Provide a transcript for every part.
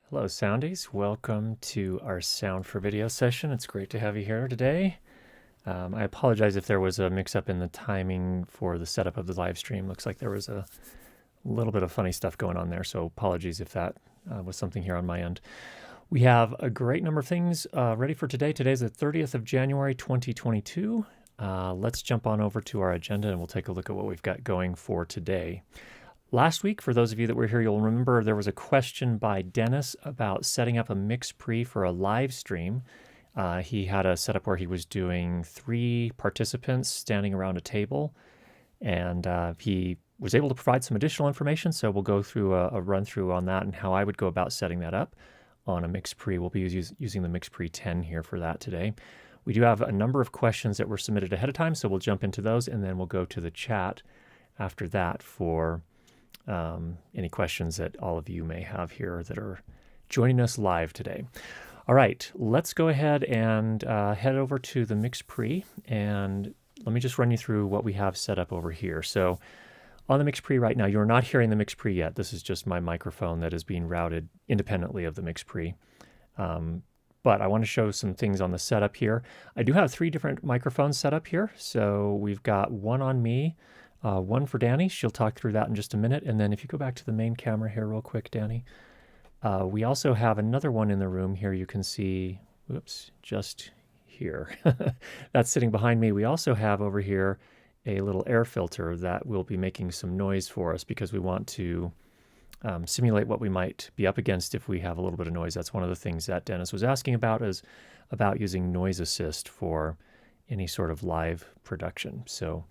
Hello, Soundies. Welcome to our Sound for Video session. It's great to have you here today. I apologize if there was a mix-up in the timing for the setup of the live stream. Looks like there was a little bit of funny stuff going on there, so apologies if that was something here on my end. We have a great number of things ready for today. Today's the 30th of January, 2022. Let's jump on over to our agenda and we'll take a look at what we've got going for today. Last week, for those of you that were here, you'll remember there was a question by Dennis about setting up a MixPre for a live stream. He had a setup where he was doing 3 participants standing around a table, and he was able to provide some additional information, so we'll go through a run-through on that and how I would go about setting that up on a MixPre. We'll be using the MixPre 10 here for that today. We do have a number of questions that were submitted ahead of time, so we'll jump into those, and then we'll go to the chat after that for any questions that all of you may have here that are joining us live today. All right, let's go ahead and head over to the MixPre, and let me just run you through what we have set up over here. So on the MixPre right now, you're not hearing the MixPre yet. This is just my microphone that is being routed independently of the MixPre. But I want to show some things on the setup here. I do have 3 different microphones set up here. So we've got one on me, one for Danny. She'll talk through that in just a minute. And then if you go back to the main camera here real quick, Danny, we also have another one in the room here. You can see, whoops, just here. That's sitting behind me. We also have over here a little air filter that will be making some noise for us because we want to simulate what we might be up against if we have a little bit of noise. That's one of the things that Dennis was asking about, is about using NoiseAssist for any sort of live production. So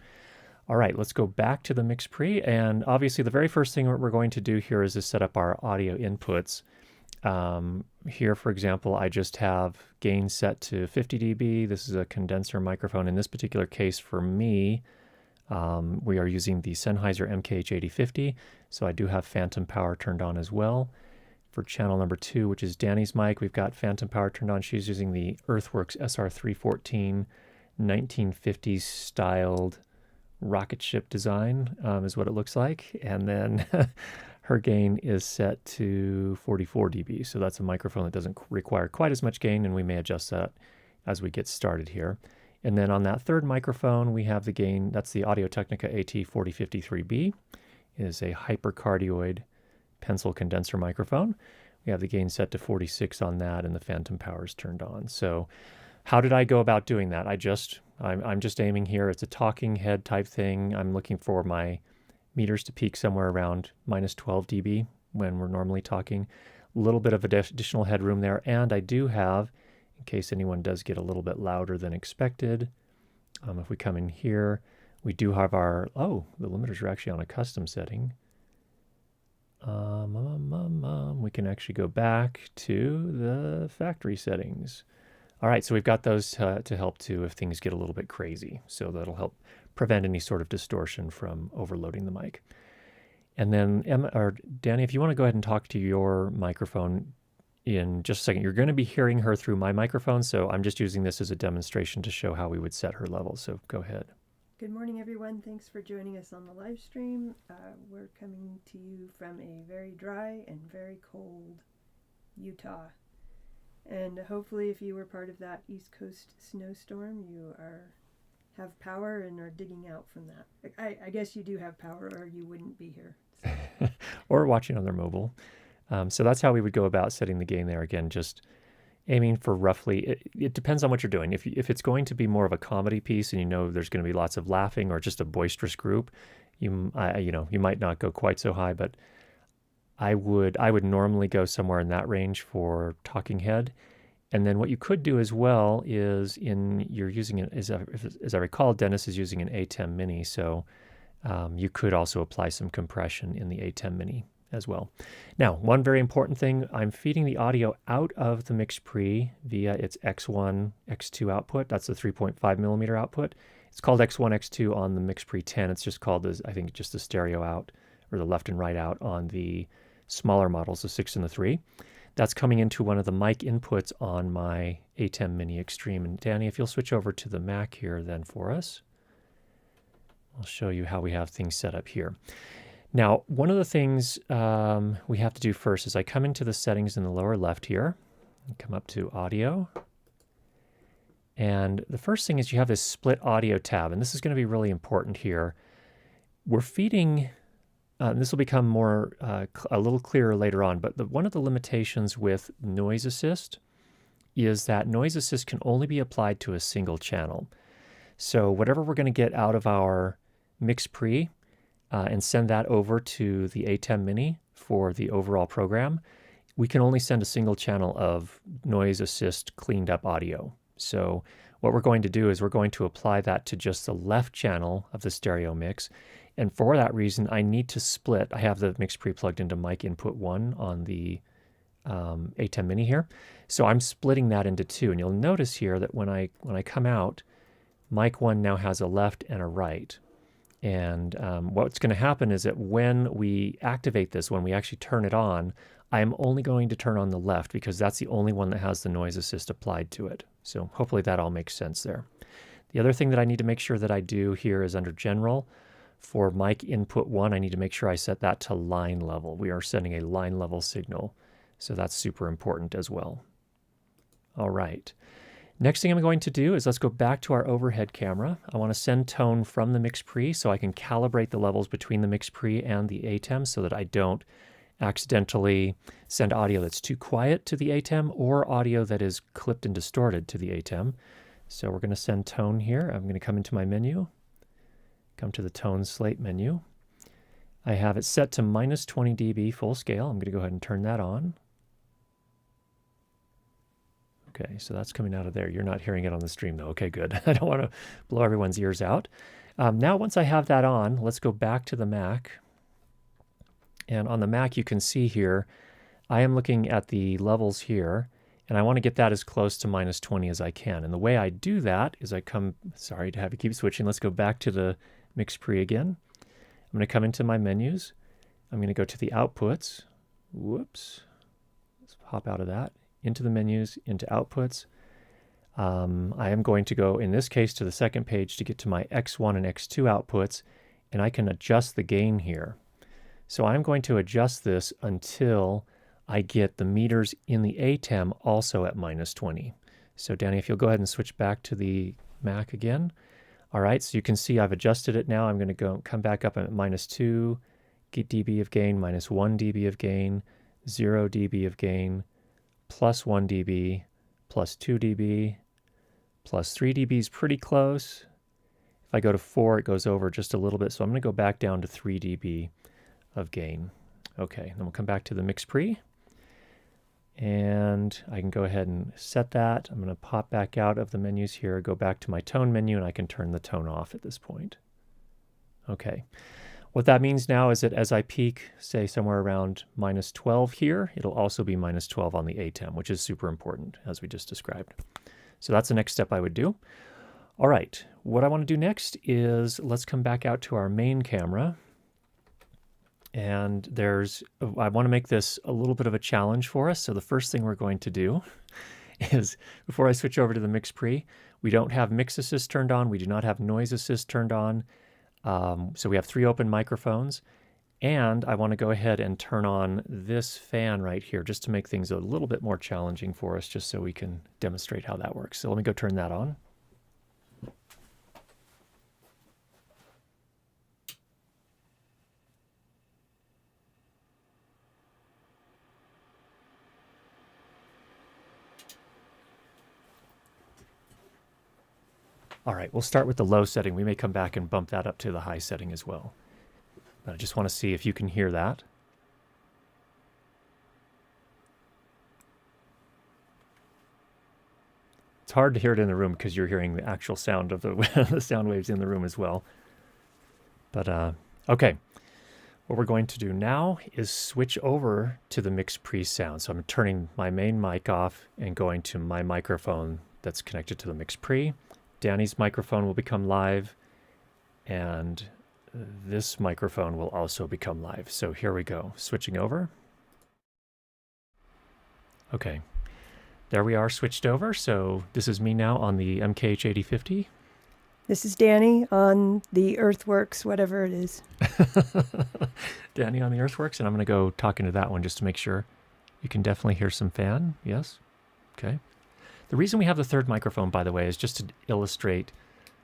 all right, let's go back to the MixPre, and obviously the very first thing we're going to do here is to set up our audio inputs. Here, for example, I just have gain set to 50 dB. This is a condenser microphone. In this particular case for me, we are using the Sennheiser MKH8050, so I do have phantom power turned on as well. For channel number 2, which is Danny's mic, we've got phantom power turned on. She's using the Earthworks SR314 1950s styled rocket ship design is what it looks like, and then her gain is set to 44 dB, so that's a microphone that doesn't require quite as much gain, and we may adjust that as we get started here. And then on that third microphone we have the gain, that's the Audio-Technica AT4053B. It is a hypercardioid pencil condenser microphone. We have the gain set to 46 on that, and the phantom power is turned on. So how did I go about doing that? I'm just aiming here. It's a talking head type thing. I'm looking for my meters to peak somewhere around minus 12 dB when we're normally talking. A little bit of additional headroom there. And I do have, in case anyone does get a little bit louder than expected, if we come in here, we do have our, the limiters are actually on a custom setting. We can actually go back to the factory settings. All right, so we've got those to help too if things get a little bit crazy. So that'll help prevent any sort of distortion from overloading the mic. And then, Danny, if you want to go ahead and talk to your microphone in just a second. You're going to be hearing her through my microphone, so I'm just using this as a demonstration to show how we would set her level. So go ahead. Good morning, everyone. Thanks for joining us on the live stream. We're coming to you from a very dry and very cold Utah. And hopefully if you were part of that East Coast snowstorm, you have power and are digging out from that. I guess you do have power or you wouldn't be here. So. Or watching on their mobile. So that's how we would go about setting the gain there. Again, just aiming for roughly, it depends on what you're doing. If it's going to be more of a comedy piece and you know there's going to be lots of laughing or just a boisterous group, you might not go quite so high, but I would normally go somewhere in that range for talking head. And then what you could do as well is you're using it, as I recall, Dennis is using an ATEM Mini, so you could also apply some compression in the ATEM Mini as well. Now, one very important thing, I'm feeding the audio out of the MixPre via its X1, X2 output. That's the 3.5 millimeter output. It's called X1, X2 on the MixPre 10. It's just called, I think, just the stereo out, or the left and right out on the smaller models, the 6 and the 3. That's coming into one of the mic inputs on my ATEM Mini Extreme. And Danny, if you'll switch over to the Mac here then for us, I'll show you how we have things set up here. Now, one of the things we have to do first is I come into the settings in the lower left here, and come up to audio. And the first thing is you have this split audio tab, and this is going to be really important here. We're feeding, this will become more, a little clearer later on, but one of the limitations with NoiseAssist is that NoiseAssist can only be applied to a single channel. So whatever we're going to get out of our MixPre and send that over to the ATEM Mini for the overall program, we can only send a single channel of NoiseAssist cleaned up audio. So what we're going to do is we're going to apply that to just the left channel of the stereo mix. And for that reason, I need to split. I have the MixPre plugged into mic input 1 on the ATEM Mini here. So I'm splitting that into 2. And you'll notice here that when I come out, mic 1 now has a left and a right. And what's going to happen is that when we activate this, when we actually turn it on, I'm only going to turn on the left because that's the only one that has the NoiseAssist applied to it. So hopefully that all makes sense there. The other thing that I need to make sure that I do here is under General, for mic input 1, I need to make sure I set that to line level. We are sending a line level signal, so that's super important as well. All right. Next thing I'm going to do is let's go back to our overhead camera. I want to send tone from the MixPre so I can calibrate the levels between the MixPre and the ATEM so that I don't accidentally send audio that's too quiet to the ATEM or audio that is clipped and distorted to the ATEM. So we're going to send tone here. I'm going to come into my menu, come to the tone slate menu. I have it set to -20 dB full scale. I'm going to go ahead and turn that on. Okay, so that's coming out of there. You're not hearing it on the stream though. Okay, good. I don't want to blow everyone's ears out. Now, once I have that on, let's go back to the Mac. And on the Mac, you can see here, I am looking at the levels here, and I want to get that as close to -20 as I can. And the way I do that is I come, sorry to have you keep switching. Let's go back to the MixPre again. I'm going to come into my menus. I'm going to go to the outputs. Whoops. Let's hop out of that. Into the menus, into outputs. I am going to go, in this case, to the second page to get to my X1 and X2 outputs, and I can adjust the gain here. So I'm going to adjust this until I get the meters in the ATEM also at -20. So Danny, if you'll go ahead and switch back to the Mac again. All right, so you can see I've adjusted it now. I'm going to come back up at -2 dB of gain, -1 dB of gain, 0 dB of gain, +1 dB, +2 dB, +3 dB is pretty close. If I go to 4, it goes over just a little bit, so I'm going to go back down to 3 dB of gain. Okay, then we'll come back to the MixPre, and I can go ahead and set that. I'm going to pop back out of the menus here, go back to my tone menu, and I can turn the tone off at this point. Okay. What that means now is that as I peak, say somewhere around -12 here, it'll also be -12 on the ATEM, which is super important, as we just described. So that's the next step I would do. All right, what I want to do next is let's come back out to our main camera. And I want to make this a little bit of a challenge for us. So the first thing we're going to do is, before I switch over to the MixPre, we don't have MixAssist turned on. We do not have NoiseAssist turned on. So we have 3 open microphones, and I want to go ahead and turn on this fan right here just to make things a little bit more challenging for us, just so we can demonstrate how that works. So let me go turn that on. All right, we'll start with the low setting. We may come back and bump that up to the high setting as well. But I just want to see if you can hear that. It's hard to hear it in the room because you're hearing the actual sound of the sound waves in the room as well. But okay, what we're going to do now is switch over to the MixPre sound. So I'm turning my main mic off and going to my microphone that's connected to the MixPre. Danny's microphone will become live, and this microphone will also become live. So here we go, switching over. Okay, there we are, switched over. So this is me now on the MKH8050. This is Danny on the Earthworks, whatever it is. Danny on the Earthworks, and I'm going to go talk into that one just to make sure. You can definitely hear some fan. Yes. Okay. The reason we have the third microphone, by the way, is just to illustrate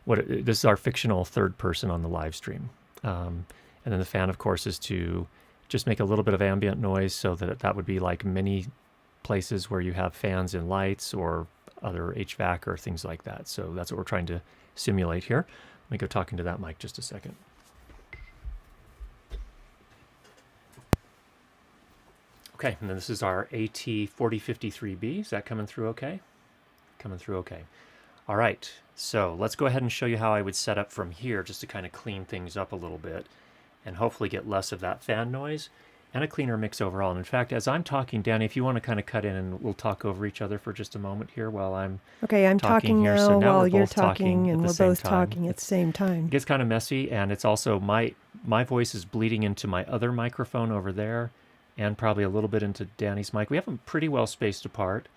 this is our fictional third person on the live stream. And then the fan, of course, is to just make a little bit of ambient noise so that that would be like many places where you have fans and lights or other HVAC or things like that. So that's what we're trying to simulate here. Let me go talk into that mic just a second. Okay, and then this is our AT4053B. Is that coming through okay? Coming through okay. All right, so let's go ahead and show you how I would set up from here just to kind of clean things up a little bit and hopefully get less of that fan noise and a cleaner mix overall. And in fact, as I'm talking, Danny, if you want to kind of cut in and we'll talk over each other for just a moment here while I'm talking here. now, So now while we're you're both talking and we're both talking at the same time. It gets kind of messy, and it's also my voice is bleeding into my other microphone over there and probably a little bit into Danny's mic. We have them pretty well spaced apart.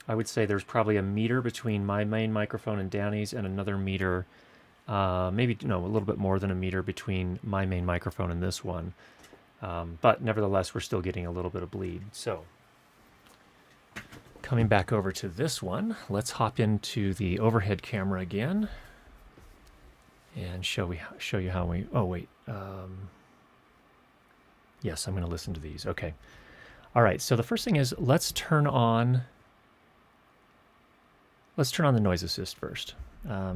I would say there's probably a meter between my main microphone and Danny's, and another meter, a little bit more than a meter between my main microphone and this one. But nevertheless, we're still getting a little bit of bleed. So coming back over to this one, let's hop into the overhead camera again and show you how we, yes, I'm going to listen to these. Okay. All right. So the first thing is let's turn on the NoiseAssist first.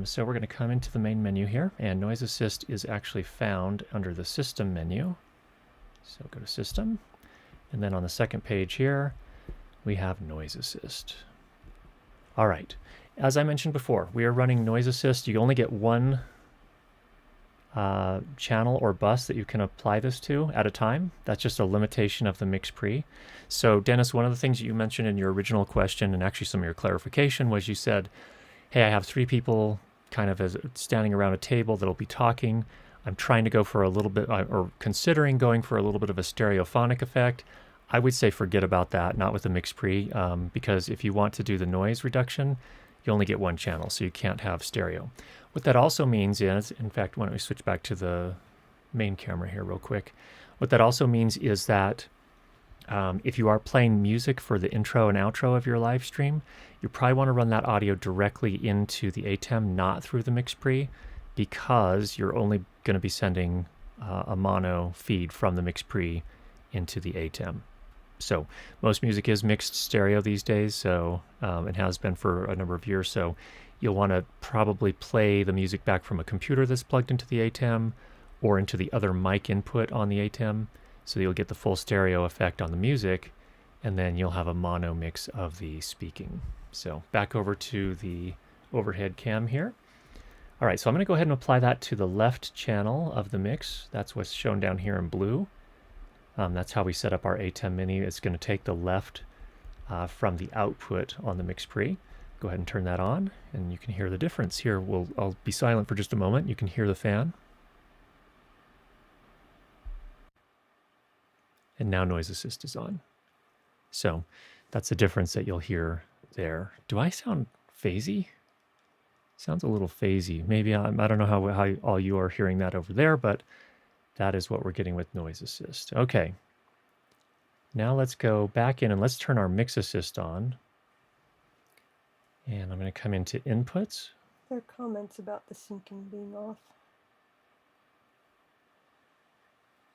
So we're going to come into the main menu here, and NoiseAssist is actually found under the System menu. So go to System, and then on the second page here, we have NoiseAssist. All right. As I mentioned before, we are running NoiseAssist. You only get one channel or bus that you can apply this to at a time. That's just a limitation of the MixPre. So Dennis, one of the things that you mentioned in your original question, and actually some of your clarification, was you said, hey, I have 3 people kind of as standing around a table that'll be talking. I'm trying to go for a little bit, or considering going for a little bit of a stereophonic effect. I would say forget about that, not with the MixPre, because if you want to do the noise reduction, you only get one channel, so you can't have stereo. What that also means is, in fact, why don't we switch back to the main camera here real quick. What that also means is that if you are playing music for the intro and outro of your live stream, you probably want to run that audio directly into the ATEM, not through the MixPre, because you're only going to be sending a mono feed from the MixPre into the ATEM. So most music is mixed stereo these days, so it has been for a number of years. So you'll want to probably play the music back from a computer that's plugged into the ATEM or into the other mic input on the ATEM, so you'll get the full stereo effect on the music, and then you'll have a mono mix of the speaking. So back over to the overhead cam here. All right, so I'm going to go ahead and apply that to the left channel of the mix. That's what's shown down here in blue. That's how we set up our ATEM Mini. It's going to take the left from the output on the MixPre. Go ahead and turn that on, and you can hear the difference. Here, I'll be silent for just a moment. You can hear the fan. And now NoiseAssist is on. So that's the difference that you'll hear there. Do I sound phasey? Sounds a little phasey. Maybe I don't know how all you are hearing that over there, but that is what we're getting with NoiseAssist. Okay. Now let's go back in and let's turn our MixAssist on. And I'm going to come into Inputs. There are comments about the syncing being off.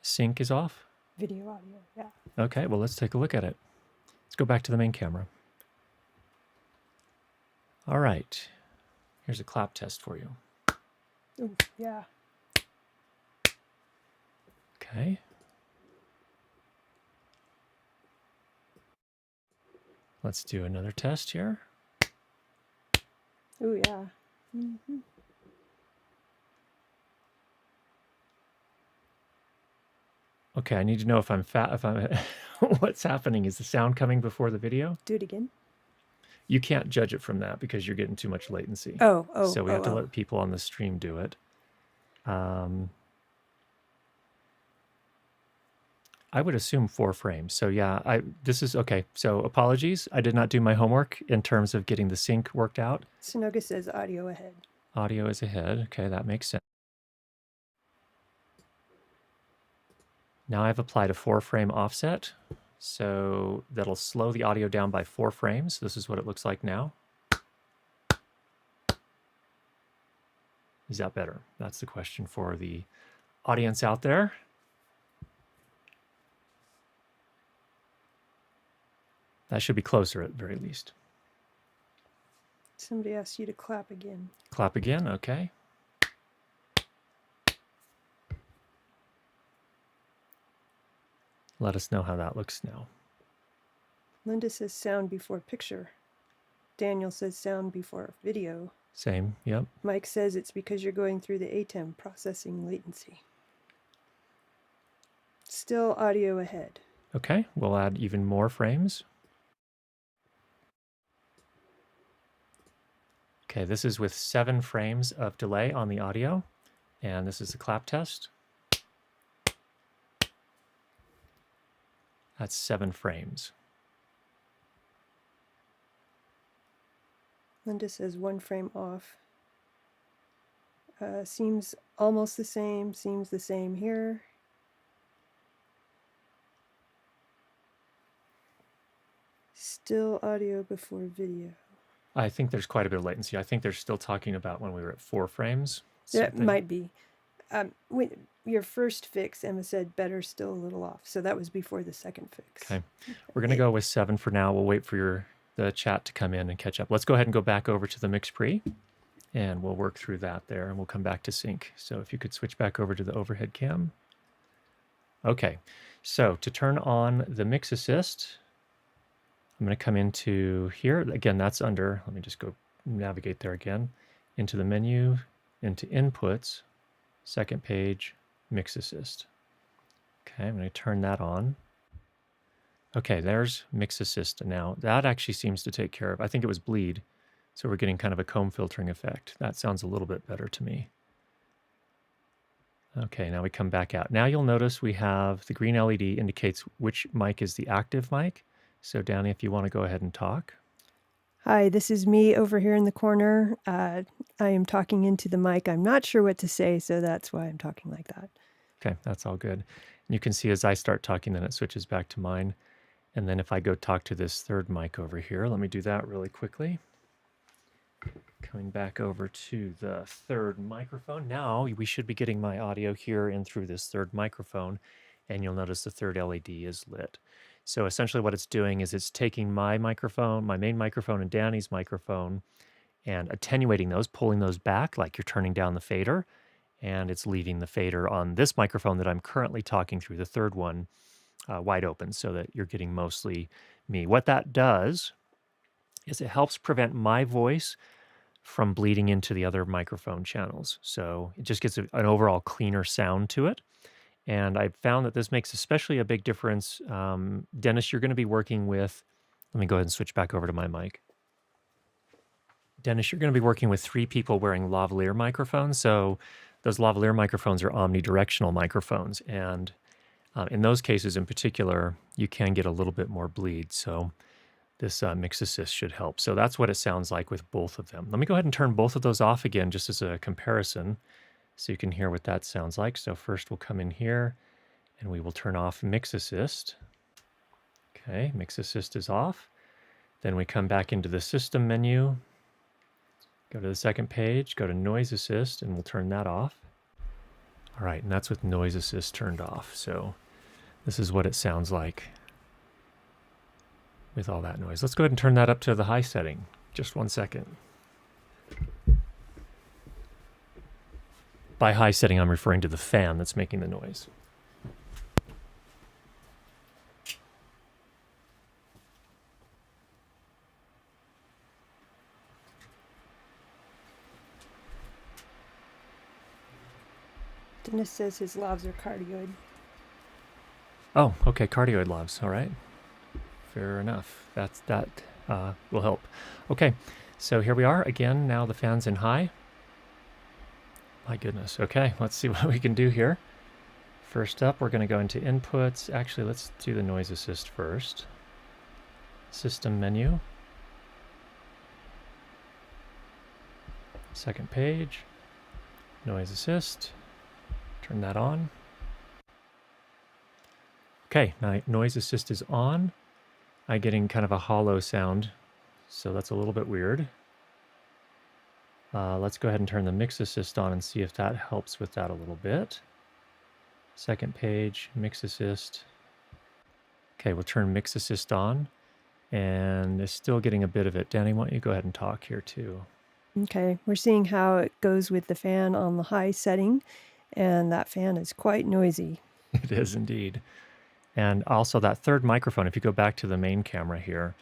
Sync is off? Video, audio, yeah. Okay, well, let's take a look at it. Let's go back to the main camera. All right. Here's a clap test for you. Ooh, yeah. Okay. Let's do another test here. Ooh, yeah. Mm-hmm. Okay, I need to know if I'm what's happening. Is the sound coming before the video? Do it again. You can't judge it from that because you're getting too much latency. So we have to let people on the stream do it. I would assume 4 frames. So yeah, this is okay. So apologies. I did not do my homework in terms of getting the sync worked out. Sunoga says audio ahead. Audio is ahead. Okay, that makes sense. Now I've applied a 4-frame offset, so that'll slow the audio down by 4 frames. This is what it looks like now. Is that better? That's the question for the audience out there. That should be closer at the very least. Somebody asked you to clap again. Clap again, okay. Let us know how that looks now. Linda says sound before picture. Daniel says sound before video. Same, yep. Mike says it's because you're going through the ATEM processing latency. Still audio ahead. Okay, we'll add even more frames. Okay, this is with 7 frames of delay on the audio, and this is the clap test. That's 7 frames. Linda says 1 frame off. Seems almost the same, seems the same here. Still audio before video. I think there's quite a bit of latency. I think they're still talking about when we were at 4 frames. That might be. Your first fix, Emma said, better still a little off. So that was before the second fix. Okay. We're going to go with 7 for now. We'll wait for the chat to come in and catch up. Let's go ahead and go back over to the MixPre, and we'll work through that there, and we'll come back to sync. So if you could switch back over to the overhead cam. Okay. So to turn on the MixAssist, I'm going to come into here. Again, that's under, let me just go navigate there again, into the menu, into inputs, second page, MixAssist. Okay, I'm going to turn that on. Okay, there's MixAssist now. That actually seems to take care of, I think it was bleed, so we're getting kind of a comb filtering effect. That sounds a little bit better to me. Okay, now we come back out. Now you'll notice we have the green LED indicates which mic is the active mic. So Danny, if you want to go ahead and talk. Hi, this is me over here in the corner. I am talking into the mic. I'm not sure what to say, so that's why I'm talking like that. Okay, that's all good. And you can see as I start talking, then it switches back to mine. And then if I go talk to this third mic over here, let me do that really quickly. Coming back over to the third microphone. Now we should be getting my audio here in through this third microphone, and you'll notice the third LED is lit. So essentially what it's doing is it's taking my microphone, my main microphone and Danny's microphone, and attenuating those, pulling those back like you're turning down the fader, and it's leaving the fader on this microphone that I'm currently talking through, the third one, wide open so that you're getting mostly me. What that does is it helps prevent my voice from bleeding into the other microphone channels. So it just gets an overall cleaner sound to it. And I've found that this makes especially a big difference. Dennis, you're going to be working with, let me go ahead and switch back over to my mic. Dennis, you're going to be working with 3 people wearing lavalier microphones. So those lavalier microphones are omnidirectional microphones. And in those cases in particular, you can get a little bit more bleed. So this MixAssist should help. So that's what it sounds like with both of them. Let me go ahead and turn both of those off again, just as a comparison, so you can hear what that sounds like. So first we'll come in here and we will turn off MixAssist. Okay, MixAssist is off. Then we come back into the system menu, go to the second page, go to NoiseAssist, and we'll turn that off. All right, and that's with NoiseAssist turned off. So this is what it sounds like with all that noise. Let's go ahead and turn that up to the high setting. Just 1 second. By high setting, I'm referring to the fan that's making the noise. Dennis says his lavs are cardioid. Oh, okay, cardioid lavs, all right. Fair enough. That will help. Okay, so here we are again. Now the fan's in high. My goodness. Okay, let's see what we can do here. First up, we're going to go into inputs. Actually, let's do the NoiseAssist first. System menu. Second page. NoiseAssist. Turn that on. Okay, now NoiseAssist is on. I'm getting kind of a hollow sound, so that's a little bit weird. Let's go ahead and turn the MixAssist on and see if that helps with that a little bit. Second page, MixAssist. Okay, we'll turn MixAssist on, and it's still getting a bit of it. Danny, why don't you go ahead and talk here too? Okay, we're seeing how it goes with the fan on the high setting, and that fan is quite noisy. It is indeed. And also that third microphone, if you go back to the main camera here,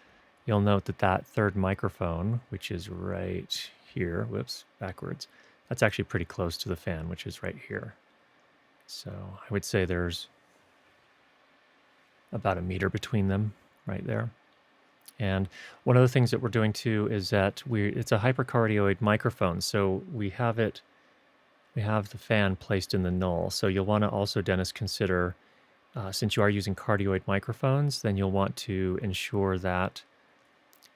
you'll note that that third microphone, which is right here, whoops, backwards, that's actually pretty close to the fan, which is right here. So I would say there's about a meter between them right there. And one of the things that we're doing too is that it's a hypercardioid microphone. So we have the fan placed in the null. So you'll want to also, Dennis, consider, since you are using cardioid microphones, then you'll want to ensure that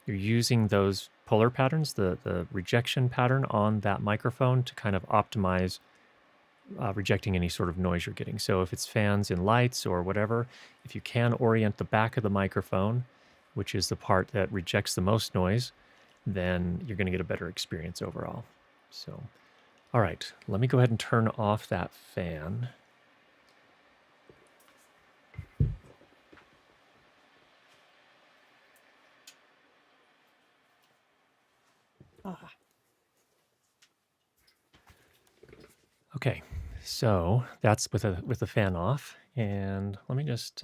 you're using those polar patterns, the rejection pattern on that microphone to kind of optimize rejecting any sort of noise you're getting. So if it's fans and lights or whatever, if you can orient the back of the microphone, which is the part that rejects the most noise, then you're going to get a better experience overall. So, all right, let me go ahead and turn off that fan. Okay, so that's with the fan off, and let me just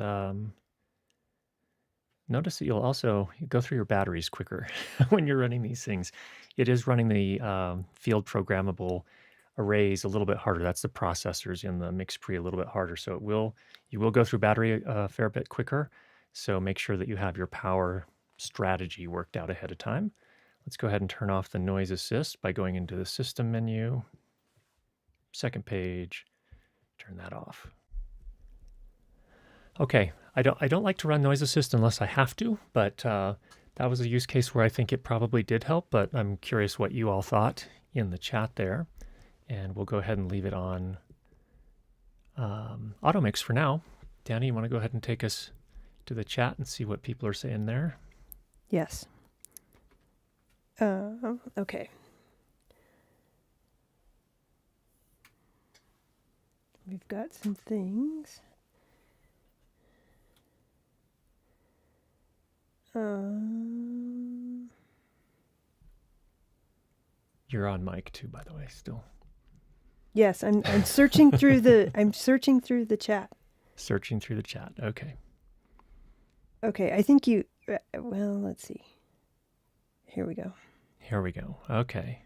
notice that you'll also go through your batteries quicker when you're running these things. It is running the field programmable arrays a little bit harder. That's the processors in the MixPre a little bit harder. So you will go through battery a fair bit quicker. So make sure that you have your power strategy worked out ahead of time. Let's go ahead and turn off the NoiseAssist by going into the System menu, second page, turn that off. Okay, I don't like to run NoiseAssist unless I have to, but that was a use case where I think it probably did help, but I'm curious what you all thought in the chat there. And we'll go ahead and leave it on auto mix for now. Danny, you want to go ahead and take us to the chat and see what people are saying there? Yes. Okay. We've got some things. You're on mic too, by the way, still. Yes, I'm searching through the chat. Searching through the chat. Okay. Okay, I think you well, let's see. Here we go. Here we go. Okay.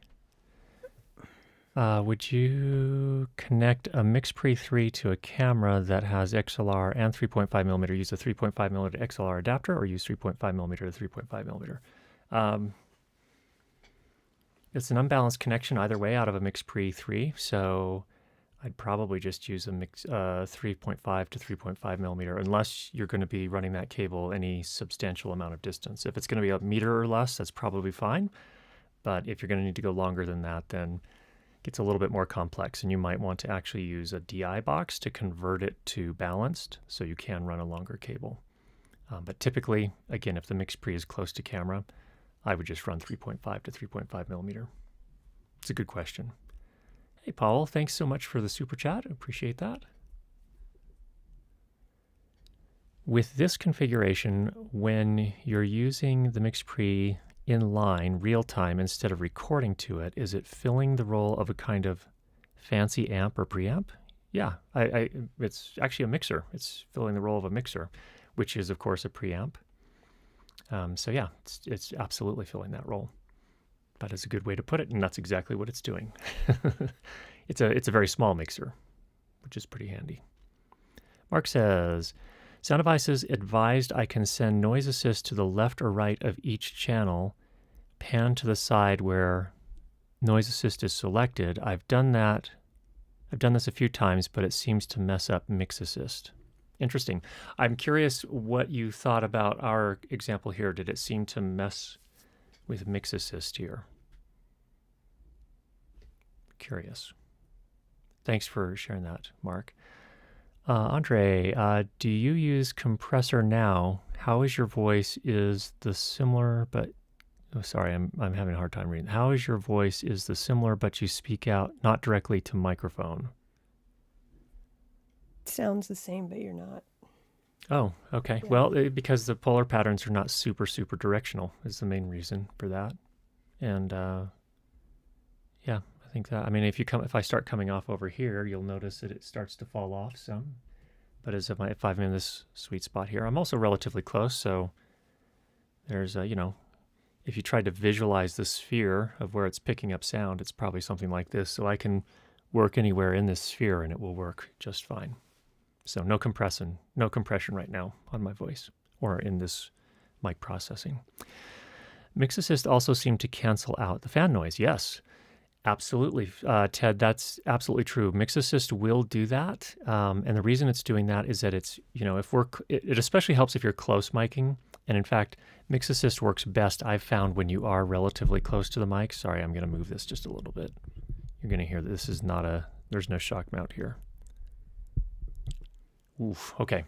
Would you connect a MixPre 3 to a camera that has XLR and 3.5 millimeter? Use a 3.5 millimeter XLR adapter, or use 3.5 millimeter to 3.5 millimeter? It's an unbalanced connection either way out of a MixPre 3, so I'd probably just use a 3.5 to 3.5 millimeter, unless you're going to be running that cable any substantial amount of distance. If it's going to be a meter or less, that's probably fine. But if you're going to need to go longer than that, then it gets a little bit more complex, and you might want to actually use a DI box to convert it to balanced so you can run a longer cable. But typically, again, if the MixPre is close to camera, I would just run 3.5 to 3.5 millimeter. It's a good question. Hey, Paul, thanks so much for the super chat. Appreciate that. With this configuration, when you're using the MixPre in line, real time, instead of recording to it, is it filling the role of a kind of fancy amp or preamp? Yeah, it's actually a mixer. It's filling the role of a mixer, which is, of course, a preamp. So yeah, it's absolutely filling that role. That is a good way to put it, and that's exactly what it's doing. It's a very small mixer, which is pretty handy. Mark says, Sound Devices advised I can send NoiseAssist to the left or right of each channel, pan to the side where NoiseAssist is selected. I've done this a few times, but it seems to mess up MixAssist. Interesting. I'm curious what you thought about our example here. Did it seem to mess with MixAssist here? Curious. Thanks for sharing that, Mark. Andre, do you use compressor now? How is your voice is the similar, but oh, sorry, I'm having a hard time reading. How is your voice is the similar, but you speak out not directly to microphone? Sounds the same, but you're not. Oh, okay. Yeah. Well, because the polar patterns are not super directional is the main reason for that. And yeah, I think that. I mean, if I start coming off over here, you'll notice that it starts to fall off some. But if I'm in this sweet spot here, I'm also relatively close. So there's if you tried to visualize the sphere of where it's picking up sound, it's probably something like this. So I can work anywhere in this sphere and it will work just fine. So no compression right now on my voice or in this mic processing. MixAssist also seemed to cancel out the fan noise. Yes, absolutely, Ted, that's absolutely true. MixAssist will do that. And the reason it's doing that is that it's, it especially helps if you're close miking. And in fact, MixAssist works best, I've found, when you are relatively close to the mic. Sorry, I'm going to move this just a little bit. You're going to hear that this is there's no shock mount here. Oof, okay.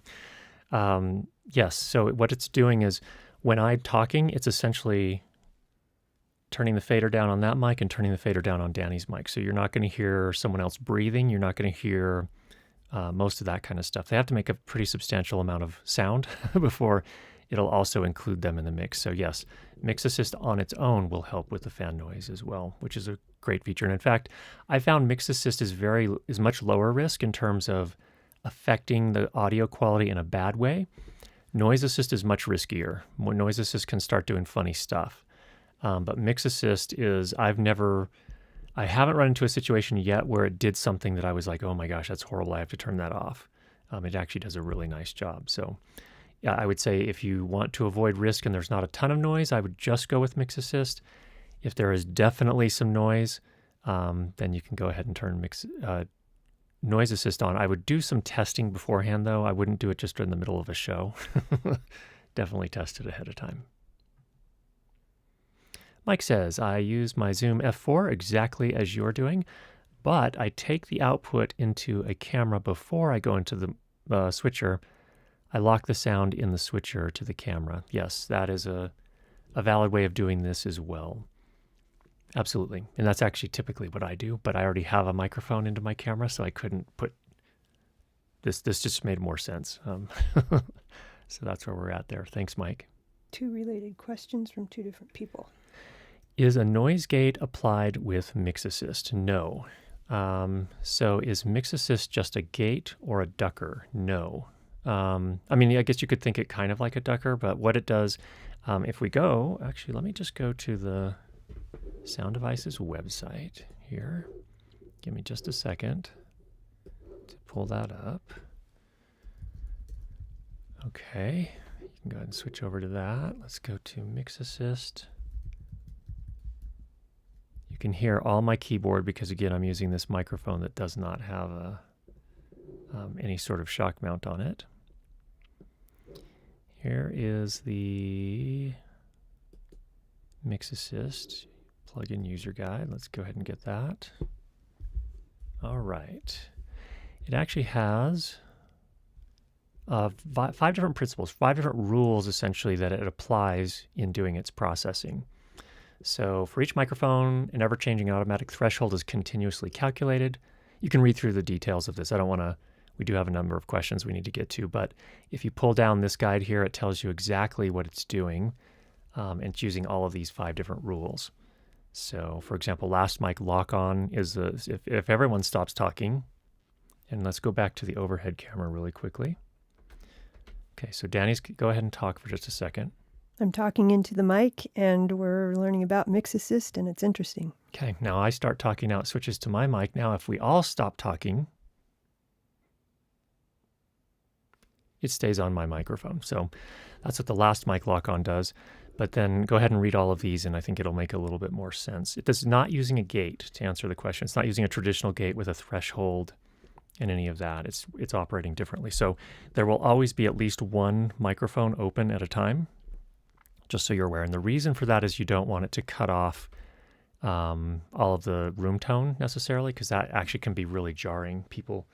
Yes, so what it's doing is when I'm talking, it's essentially turning the fader down on that mic and turning the fader down on Danny's mic. So you're not going to hear someone else breathing. You're not going to hear most of that kind of stuff. They have to make a pretty substantial amount of sound before it'll also include them in the mix. So yes, MixAssist on its own will help with the fan noise as well, which is a great feature. And in fact, I found MixAssist is much lower risk in terms of affecting the audio quality in a bad way. NoiseAssist is much riskier. NoiseAssist can start doing funny stuff. But MixAssist is, I haven't run into a situation yet where it did something that I was like, oh my gosh, that's horrible, I have to turn that off. It actually does a really nice job. So yeah, I would say if you want to avoid risk and there's not a ton of noise, I would just go with MixAssist. If there is definitely some noise, then you can go ahead and turn NoiseAssist on. I would do some testing beforehand, though. I wouldn't do it just in the middle of a show. Definitely test it ahead of time. Mike says, I use my Zoom F4 exactly as you're doing, but I take the output into a camera before I go into the switcher. I lock the sound in the switcher to the camera. Yes, that is a valid way of doing this as well. Absolutely. And that's actually typically what I do, but I already have a microphone into my camera, so I couldn't put this. This just made more sense. So that's where we're at there. Thanks, Mike. 2 related questions from 2 different people. Is a noise gate applied with MixAssist? No. So is MixAssist just a gate or a ducker? No. I mean, I guess you could think it kind of like a ducker, but what it does, if we go, actually, let me just go to the Sound Devices website here. Give me just a second to pull that up. Okay, you can go ahead and switch over to that. Let's go to MixAssist. You can hear all my keyboard because, again, I'm using this microphone that does not have any sort of shock mount on it. Here is the MixAssist plugin user guide. Let's go ahead and get that. All right. It actually has 5 different principles, 5 different rules, essentially, that it applies in doing its processing. So for each microphone, an ever-changing automatic threshold is continuously calculated. You can read through the details of this. I don't want to, we do have a number of questions we need to get to, but if you pull down this guide here, it tells you exactly what it's doing, and it's using all of these 5 different rules. So for example, last mic lock-on is if everyone stops talking, and let's go back to the overhead camera really quickly. Okay, so Danny's, go ahead and talk for just a second. I'm talking into the mic, and we're learning about MixAssist, and it's interesting. Okay, now I start talking, now it switches to my mic. Now if we all stop talking, it stays on my microphone. So that's what the last mic lock-on does. But then go ahead and read all of these, and I think it'll make a little bit more sense. It is not using a gate to answer the question. It's not using a traditional gate with a threshold and any of that. It's operating differently. So there will always be at least one microphone open at a time, just so you're aware. And the reason for that is you don't want it to cut off all of the room tone necessarily, because that actually can be really jarring. People,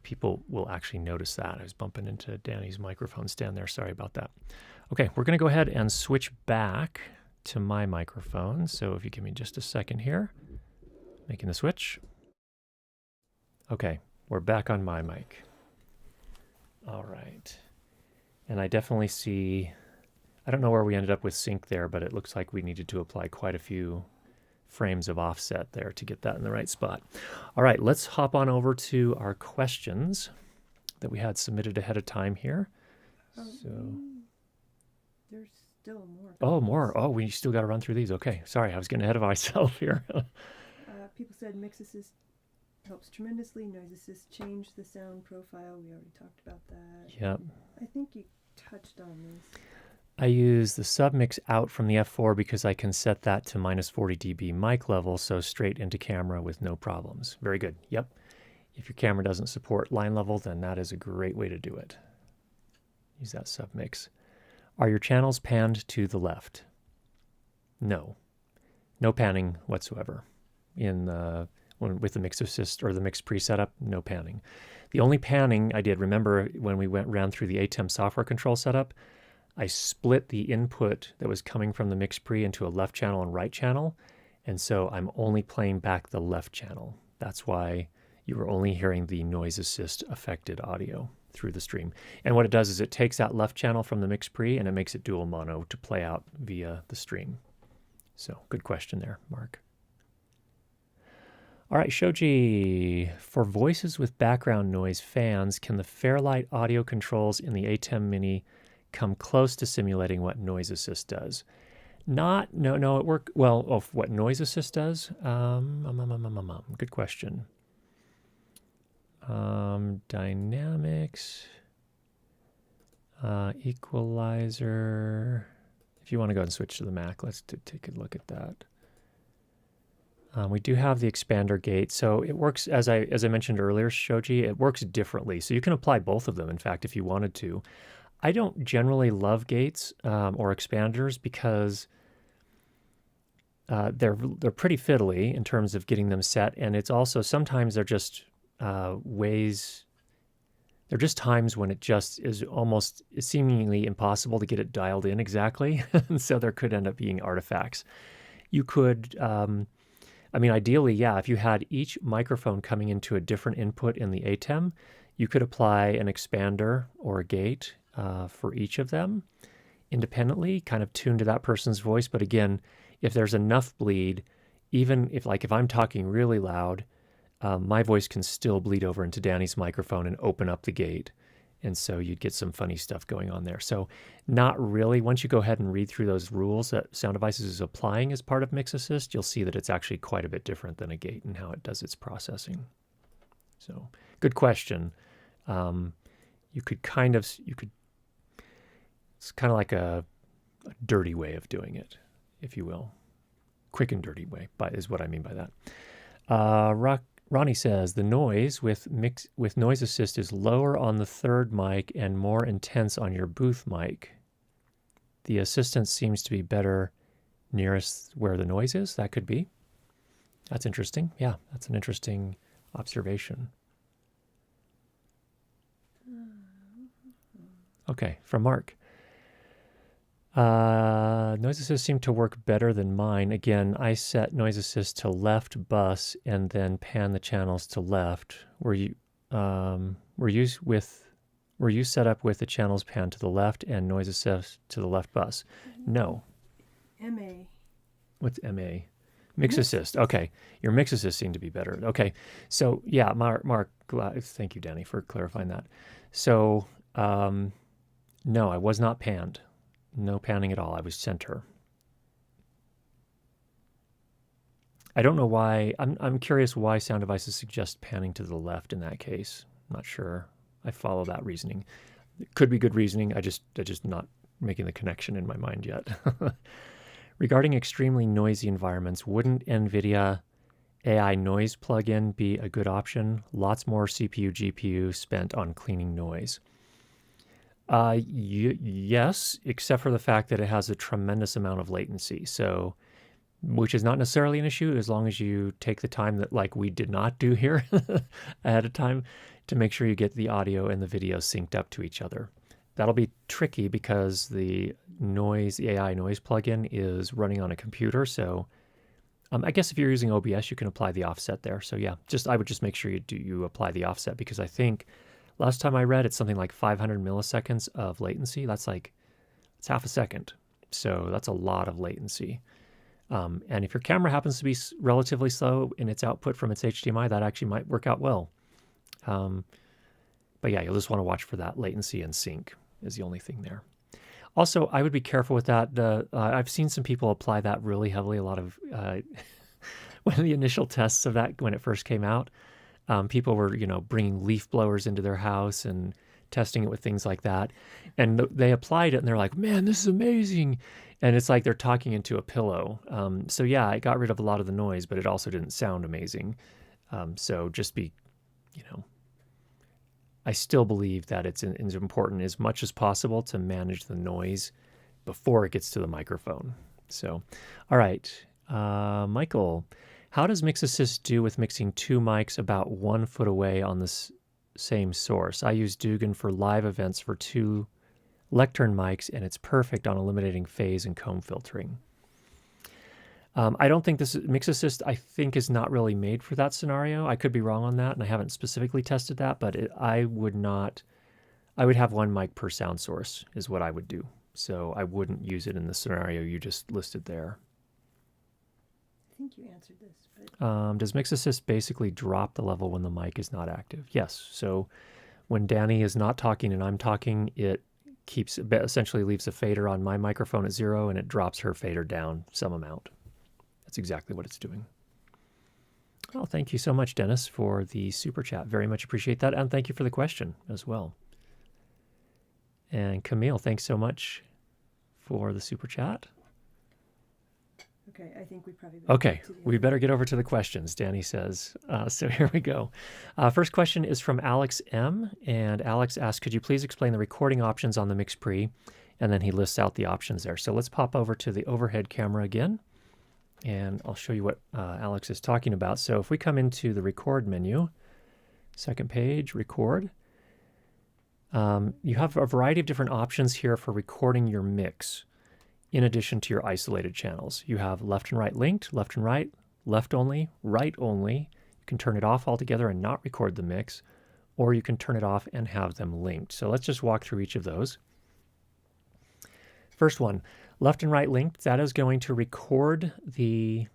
people will actually notice that. I was bumping into Danny's microphone stand there. Sorry about that. Okay, we're going to go ahead and switch back to my microphone. So if you give me just a second here, making the switch. Okay, we're back on my mic. All right. And I definitely see, I don't know where we ended up with sync there, but it looks like we needed to apply quite a few frames of offset there to get that in the right spot. All right, let's hop on over to our questions that we had submitted ahead of time here. There's still more. Oh, more. Oh, we still got to run through these. Okay, sorry, I was getting ahead of myself here. People said MixAssist helps tremendously. NoiseAssist changed the sound profile. We already talked about that. Yep. I think you touched on this. I use the submix out from the F4 because I can set that to minus 40 dB mic level, so straight into camera with no problems. Very good. Yep. If your camera doesn't support line level, then that is a great way to do it. Use that submix. Are your channels panned to the left? No. No panning whatsoever. With the MixAssist or the MixPre setup, no panning. The only panning I did, remember when we ran through the ATEM software control setup, I split the input that was coming from the MixPre into a left channel and right channel, and so I'm only playing back the left channel. That's why you were only hearing the NoiseAssist affected audio through the stream. And what it does is it takes that left channel from the MixPre and it makes it dual mono to play out via the stream. So good question there, Mark. All right, Shoji, for voices with background noise fans, can the Fairlight audio controls in the ATEM Mini come close to simulating what NoiseAssist does? No, it work well. Of what NoiseAssist does? Good question. Dynamics, equalizer. If you want to go and switch to the Mac, let's take a look at that. We do have the expander gate, so it works as I mentioned earlier, Shoji. It works differently, so you can apply both of them. In fact, if you wanted to. I don't generally love gates or expanders because they're pretty fiddly in terms of getting them set, and it's also sometimes they're just ways. They're just times when it just is almost seemingly impossible to get it dialed in exactly, and so there could end up being artifacts. You could. Ideally, yeah, if you had each microphone coming into a different input in the ATEM, you could apply an expander or a gate for each of them independently, kind of tuned to that person's voice. But again, if there's enough bleed, even if I'm talking really loud, my voice can still bleed over into Danny's microphone and open up the gate. And so you'd get some funny stuff going on there. So not really. Once you go ahead and read through those rules that Sound Devices is applying as part of MixAssist, you'll see that it's actually quite a bit different than a gate and how it does its processing. So good question. It's kind of like a dirty way of doing it, if you will. Quick and dirty way, is what I mean by that. Ronnie says, the noise with NoiseAssist is lower on the third mic and more intense on your booth mic. The assistant seems to be better nearest where the noise is. That could be. That's interesting. Yeah, that's an interesting observation. Okay, from Mark. NoiseAssist seemed to work better than mine. Again, I set NoiseAssist to left bus and then pan the channels to left. Were you set up with the channels pan to the left and NoiseAssist to the left bus? No. MA. What's MA? MixAssist. Okay, your MixAssist seemed to be better. Okay, so yeah, Mark, thank you, Danny, for clarifying that. So no, I was not panned. No panning at all. I was center. I don't know why. I'm curious why Sound Devices suggest panning to the left in that case. I'm not sure. I follow that reasoning. It could be good reasoning. I just not making the connection in my mind yet. Regarding extremely noisy environments, wouldn't NVIDIA AI noise plugin be a good option? Lots more CPU, GPU spent on cleaning noise. Yes, except for the fact that it has a tremendous amount of latency. So which is not necessarily an issue as long as you take the time that, like we did not do here ahead of time, to make sure you get the audio and the video synced up to each other. That'll be tricky because the AI noise plugin is running on a computer. So I guess if you're using OBS, you can apply the offset there. So yeah, I would just make sure you apply the offset, because I think last time I read it's something like 500 milliseconds of latency. It's half a second. So that's a lot of latency. And if your camera happens to be relatively slow in its output from its HDMI, that actually might work out well. But yeah, you'll just want to watch for that latency and sync is the only thing there. Also, I would be careful with that. I've seen some people apply that really heavily. A lot of one of the initial tests of that when it first came out, people were bringing leaf blowers into their house and testing it with things like that, and they applied it and they're like, "Man, this is amazing," and it's like they're talking into a pillow. So yeah, it got rid of a lot of the noise, but it also didn't sound amazing. So just be, I still believe that it's important as much as possible to manage the noise before it gets to the microphone. So, all right, Michael, how does MixAssist do with mixing two mics about 1 foot away on this same source? I use Dugan for live events for 2 lectern mics, and it's perfect on eliminating phase and comb filtering. I don't think MixAssist, I think, is not really made for that scenario. I could be wrong on that, and I haven't specifically tested that, but I would have 1 mic per sound source is what I would do. So I wouldn't use it in the scenario you just listed there. I think you answered this. But... does MixAssist basically drop the level when the mic is not active? Yes. So when Danny is not talking and I'm talking, it essentially leaves a fader on my microphone at 0, and it drops her fader down some amount. That's exactly what it's doing. Well, thank you so much, Dennis, for the super chat. Very much appreciate that. And thank you for the question as well. And Camille, thanks so much for the super chat. Okay, I think we probably... we better get over to the questions, Danny says. So here we go. First question is from Alex M. And Alex asks, could you please explain the recording options on the MixPre? And then he lists out the options there. So let's pop over to the overhead camera again, and I'll show you what Alex is talking about. So if we come into the record menu, second page, record, you have a variety of different options here for recording your mix in addition to your isolated channels. You have left and right linked, left and right, left only, right only. You can turn it off altogether and not record the mix, or you can turn it off and have them linked. So let's just walk through each of those. First one, left and right linked, that is going to record the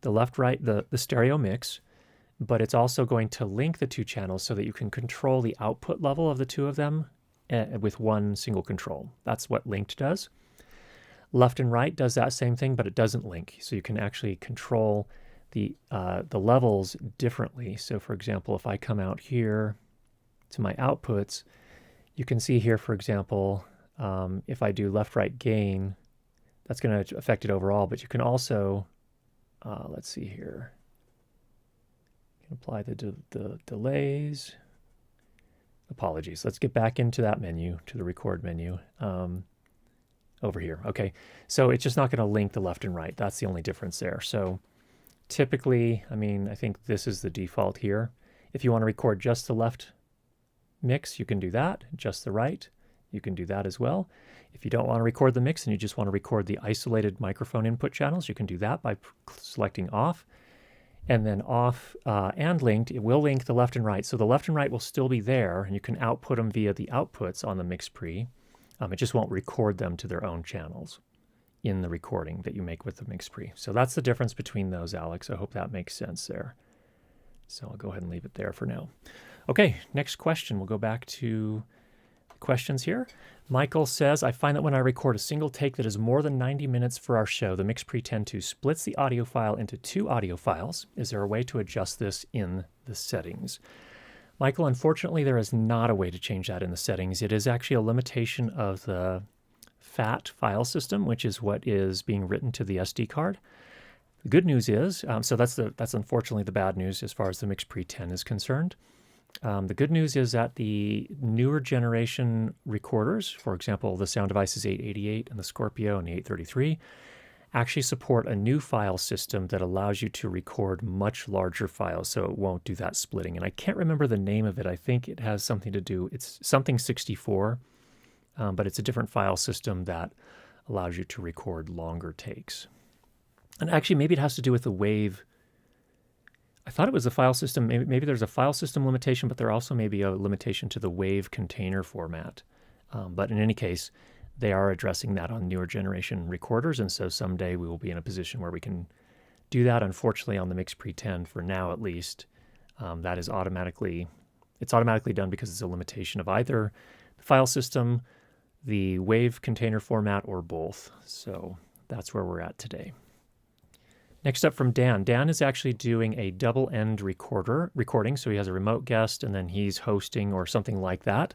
left-right, the stereo mix, but it's also going to link the 2 channels so that you can control the output level of the 2 of them with one single control. That's what linked does. Left and right does that same thing, but it doesn't link. So you can actually control the levels differently. So for example, if I come out here to my outputs, you can see here, for example, if I do left-right gain, that's going to affect it overall, but you can also, let's see here, you can apply the delays. Apologies. Let's get back into that menu, to the record menu, over here. Okay, so it's just not going to link the left and right. That's the only difference there. So typically, I think this is the default here. If you want to record just the left mix, you can do that. Just the right, you can do that as well. If you don't want to record the mix and you just want to record the isolated microphone input channels, you can do that by selecting off. And then off and linked, it will link the left and right. So the left and right will still be there, and you can output them via the outputs on the MixPre. It just won't record them to their own channels in the recording that you make with the MixPre. So that's the difference between those, Alex. I hope that makes sense there. So I'll go ahead and leave it there for now. Okay, next question. We'll go back to questions here. Michael says, I find that when I record a single take that is more than 90 minutes for our show, the MixPre 10.2 splits the audio file into 2 audio files. Is there a way to adjust this in the settings? Michael, unfortunately, there is not a way to change that in the settings. It is actually a limitation of the FAT file system, which is what is being written to the SD card. The good news is, so that's unfortunately the bad news as far as the MixPre 10 is concerned. The good news is that the newer generation recorders, for example, the Sound Devices 888 and the Scorpio and the 833, actually support a new file system that allows you to record much larger files, so it won't do that splitting. And I can't remember the name of it. I think it has something to do, it's something 64, but it's a different file system that allows you to record longer takes. And actually, maybe it has to do with the wave. I thought it was a file system. Maybe there's a file system limitation, but there also may be a limitation to the wave container format. But in any case, they are addressing that on newer generation recorders, and so someday we will be in a position where we can do that. Unfortunately, on the MixPre 10, for now at least, that is automatically done because it's a limitation of either the file system, the wave container format, or both. So that's where we're at today. Next up from Dan. Dan is actually doing a double-end recording, so he has a remote guest and then he's hosting or something like that.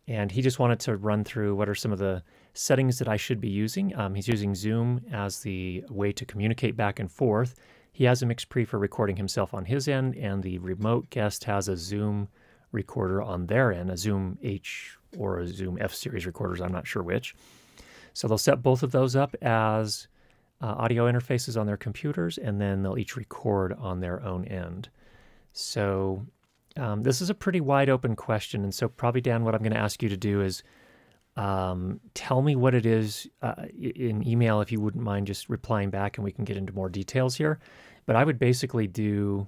And he just wanted to run through what are some of the settings that I should be using. He's using Zoom as the way to communicate back and forth. He has a MixPre for recording himself on his end, and the remote guest has a Zoom recorder on their end, a Zoom H or a Zoom F series recorders, I'm not sure which. So they'll set both of those up as audio interfaces on their computers, and then they'll each record on their own end. So this is a pretty wide open question, and so probably, Dan, what I'm going to ask you to do is tell me what it is in email, if you wouldn't mind just replying back, and we can get into more details here. But I would basically do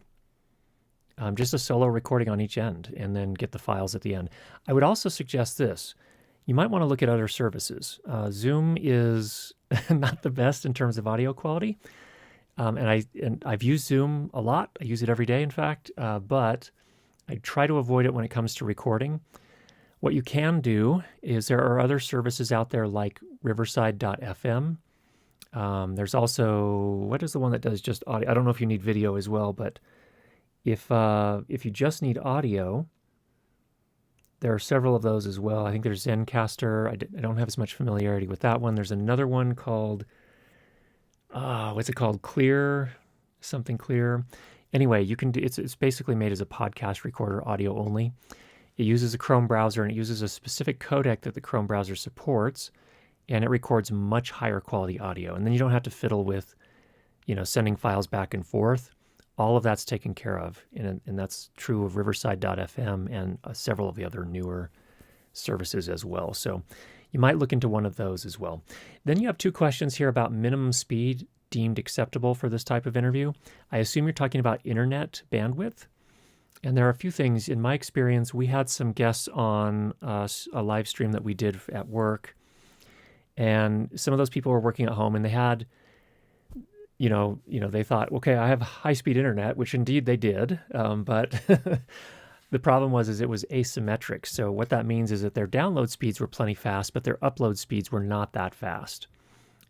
just a solo recording on each end and then get the files at the end. I would also suggest this. You might want to look at other services. Zoom is not the best in terms of audio quality, and I've used Zoom a lot. I use it every day, in fact, but I try to avoid it when it comes to recording. What you can do is there are other services out there like Riverside.fm. There's also, what is the one that does just audio? I don't know if you need video as well, but if you just need audio, there are several of those as well. I think there's Zencaster. I don't have as much familiarity with that one. There's another one called, what's it called? Clear, something Clear. Anyway, you can do, it's basically made as a podcast recorder, audio only. It uses a Chrome browser, and it uses a specific codec that the Chrome browser supports, and it records much higher quality audio. And then you don't have to fiddle with, sending files back and forth. All of that's taken care of, and that's true of Riverside.fm and several of the other newer services as well. So you might look into one of those as well. Then you have two questions here about minimum speed deemed acceptable for this type of interview. I assume you're talking about internet bandwidth. And there are a few things. In my experience, we had some guests on a live stream that we did at work, and some of those people were working at home, and they had, they thought, okay, I have high-speed internet, which indeed they did, but the problem was it was asymmetric. So what that means is that their download speeds were plenty fast, but their upload speeds were not that fast.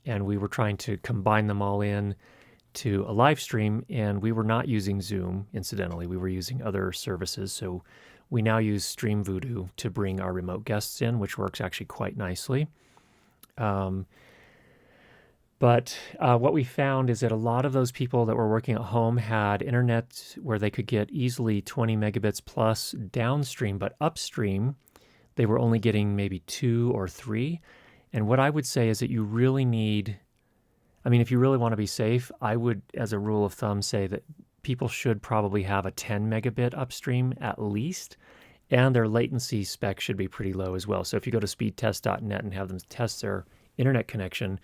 And we were trying to combine them all in to a live stream, and we were not using Zoom, incidentally. We were using other services. So we now use Stream Voodoo to bring our remote guests in, which works actually quite nicely. But what we found is that a lot of those people that were working at home had internet where they could get easily 20 megabits plus downstream, but upstream, they were only getting maybe 2 or 3. And what I would say is that you really need, if you really want to be safe, I would, as a rule of thumb, say that people should probably have a 10 megabit upstream at least, and their latency spec should be pretty low as well. So if you go to speedtest.net and have them test their internet connection,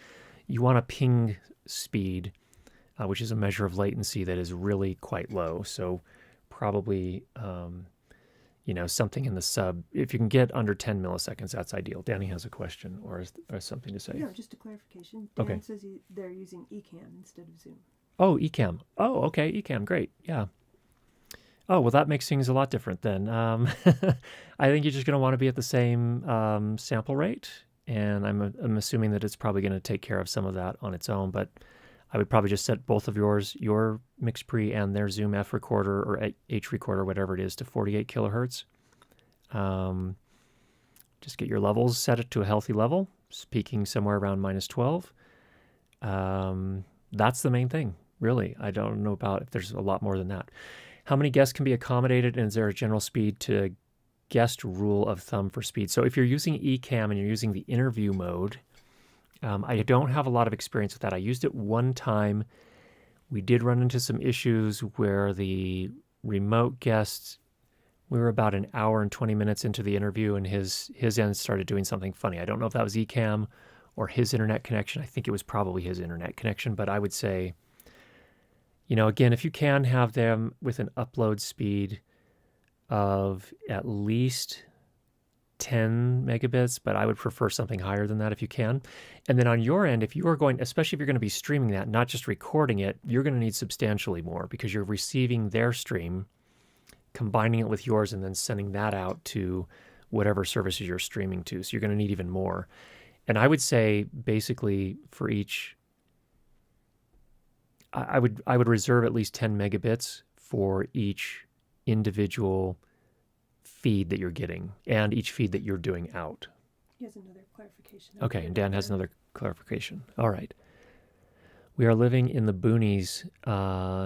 you want a ping speed, which is a measure of latency that is really quite low. So probably, something in the sub. If you can get under 10 milliseconds, that's ideal. Danny has a question or something to say. No, just a clarification. Dan Okay. says they're using Ecamm instead of Zoom. Oh, Ecamm. Oh, okay, Ecamm, great, yeah. Oh, well, that makes things a lot different then. I think you're just going to want to be at the same sample rate, and I'm assuming that it's probably going to take care of some of that on its own, but I would probably just set both of your MixPre and their Zoom F recorder or H recorder, whatever it is, to 48 kilohertz. Just get your levels, set it to a healthy level, peaking somewhere around -12. That's the main thing, really. I don't know about if there's a lot more than that. How many guests can be accommodated, and is there a general speed to guest rule of thumb for speed? So if you're using Ecamm and you're using the interview mode, I don't have a lot of experience with that. I used it one time. We did run into some issues where the remote guest, we were about an hour and 20 minutes into the interview, and his end started doing something funny. I don't know if that was Ecamm or his internet connection. I think it was probably his internet connection, but I would say, again, if you can have them with an upload speed of at least 10 megabits, but I would prefer something higher than that if you can. And then on your end, if you are going, especially if you're going to be streaming that, not just recording it, you're going to need substantially more because you're receiving their stream, combining it with yours, and then sending that out to whatever services you're streaming to. So you're going to need even more. And I would say basically for each, I would reserve at least 10 megabits for each individual feed that you're getting and each feed that you're doing out. He has another clarification. Okay, and Dan has another clarification. All right. We are living in the boonies,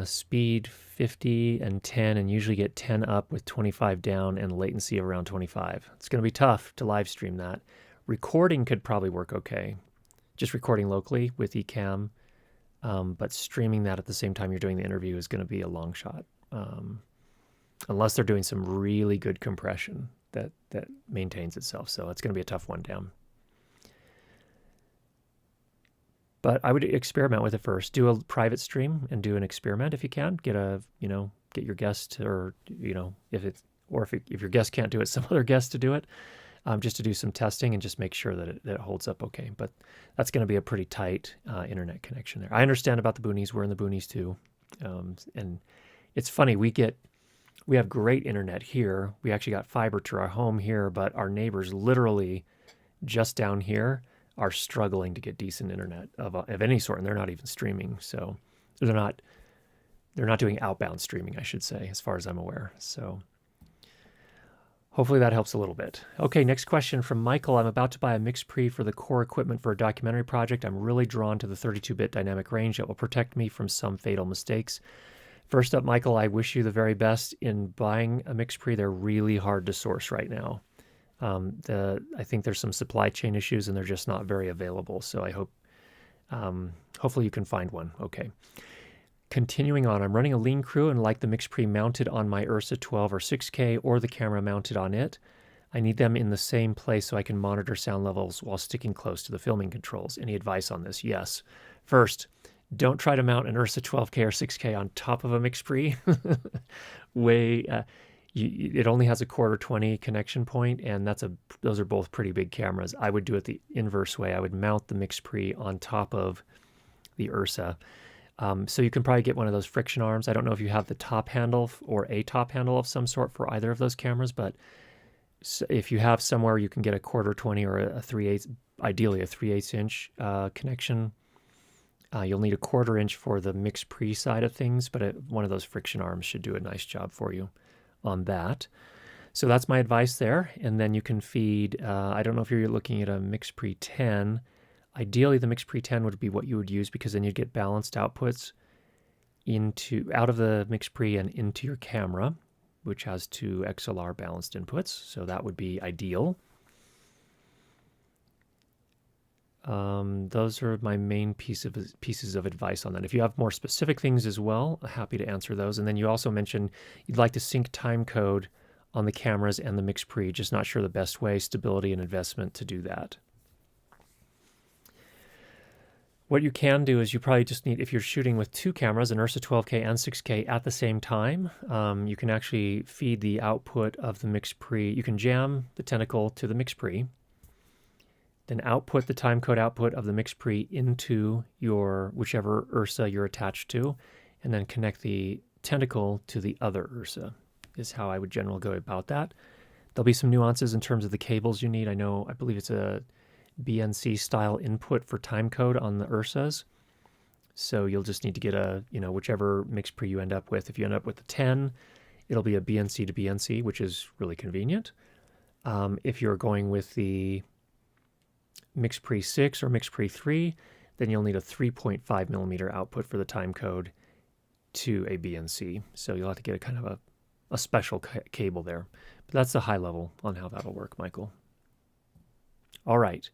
speed 50 and 10, and usually get 10 up with 25 down and latency of around 25. It's going to be tough to live stream that. Recording could probably work okay, just recording locally with Ecamm, but streaming that at the same time you're doing the interview is going to be a long shot, unless they're doing some really good compression that maintains itself. So it's going to be a tough one down. But I would experiment with it first. Do a private stream and do an experiment if you can. Get your guest, or if your guest can't do it, some other guest to do it, just to do some testing and just make sure that it holds up okay. But that's going to be a pretty tight internet connection there. I understand about the boonies. We're in the boonies too, and it's funny. We have great internet here. We actually got fiber to our home here, but our neighbors literally just down here are struggling to get decent internet of any sort, and they're not even streaming. So they're not doing outbound streaming, I should say, as far as I'm aware. So hopefully that helps a little bit. Okay, next question from Michael. I'm about to buy a MixPre for the core equipment for a documentary project. I'm really drawn to the 32-bit dynamic range that will protect me from some fatal mistakes. First up, Michael, I wish you the very best in buying a MixPre. They're really hard to source right now. I think there's some supply chain issues and they're just not very available. So I hope, hopefully you can find one. Okay. Continuing on, I'm running a lean crew and like the MixPre mounted on my Ursa 12 or 6K or the camera mounted on it. I need them in the same place so I can monitor sound levels while sticking close to the filming controls. Any advice on this? Yes. First, don't try to mount an Ursa 12K or 6K on top of a MixPre. It only has a quarter 20 connection point, and those are both pretty big cameras. I would do it the inverse way. I would mount the MixPre on top of the Ursa. So you can probably get one of those friction arms. I don't know if you have the top handle or a top handle of some sort for either of those cameras, but if you have somewhere you can get a quarter 20 or a 3/8, ideally a 3/8 inch connection. You'll need a quarter inch for the MixPre side of things, but one of those friction arms should do a nice job for you on that. So that's my advice there. And then you can feed, I don't know if you're looking at a MixPre 10. Ideally, the MixPre 10 would be what you would use because then you'd get balanced outputs out of the MixPre and into your camera, which has 2 XLR balanced inputs. So that would be ideal. Those are my main pieces of advice on that. If you have more specific things as well, happy to answer those. And then you also mentioned you'd like to sync time code on the cameras and the MixPre, just not sure the best way, stability and investment to do that. What you can do is you probably just need, if you're shooting with 2 cameras, an Ursa 12K and 6K at the same time, you can actually feed the output of the MixPre. You can jam the tentacle to the MixPre, then output the timecode output of the MixPre into your whichever Ursa you're attached to, and then connect the tentacle to the other Ursa is how I would generally go about that. There'll be some nuances in terms of the cables you need. I believe it's a BNC style input for timecode on the Ursas. So you'll just need to get whichever MixPre you end up with. If you end up with the 10, it'll be a BNC to BNC, which is really convenient. If you're going with the MixPre 6 or MixPre 3, then you'll need a 3.5 millimeter output for the timecode to a BNC. So you'll have to get a kind of a special cable there. But that's the high level on how that'll work, Michael. All right.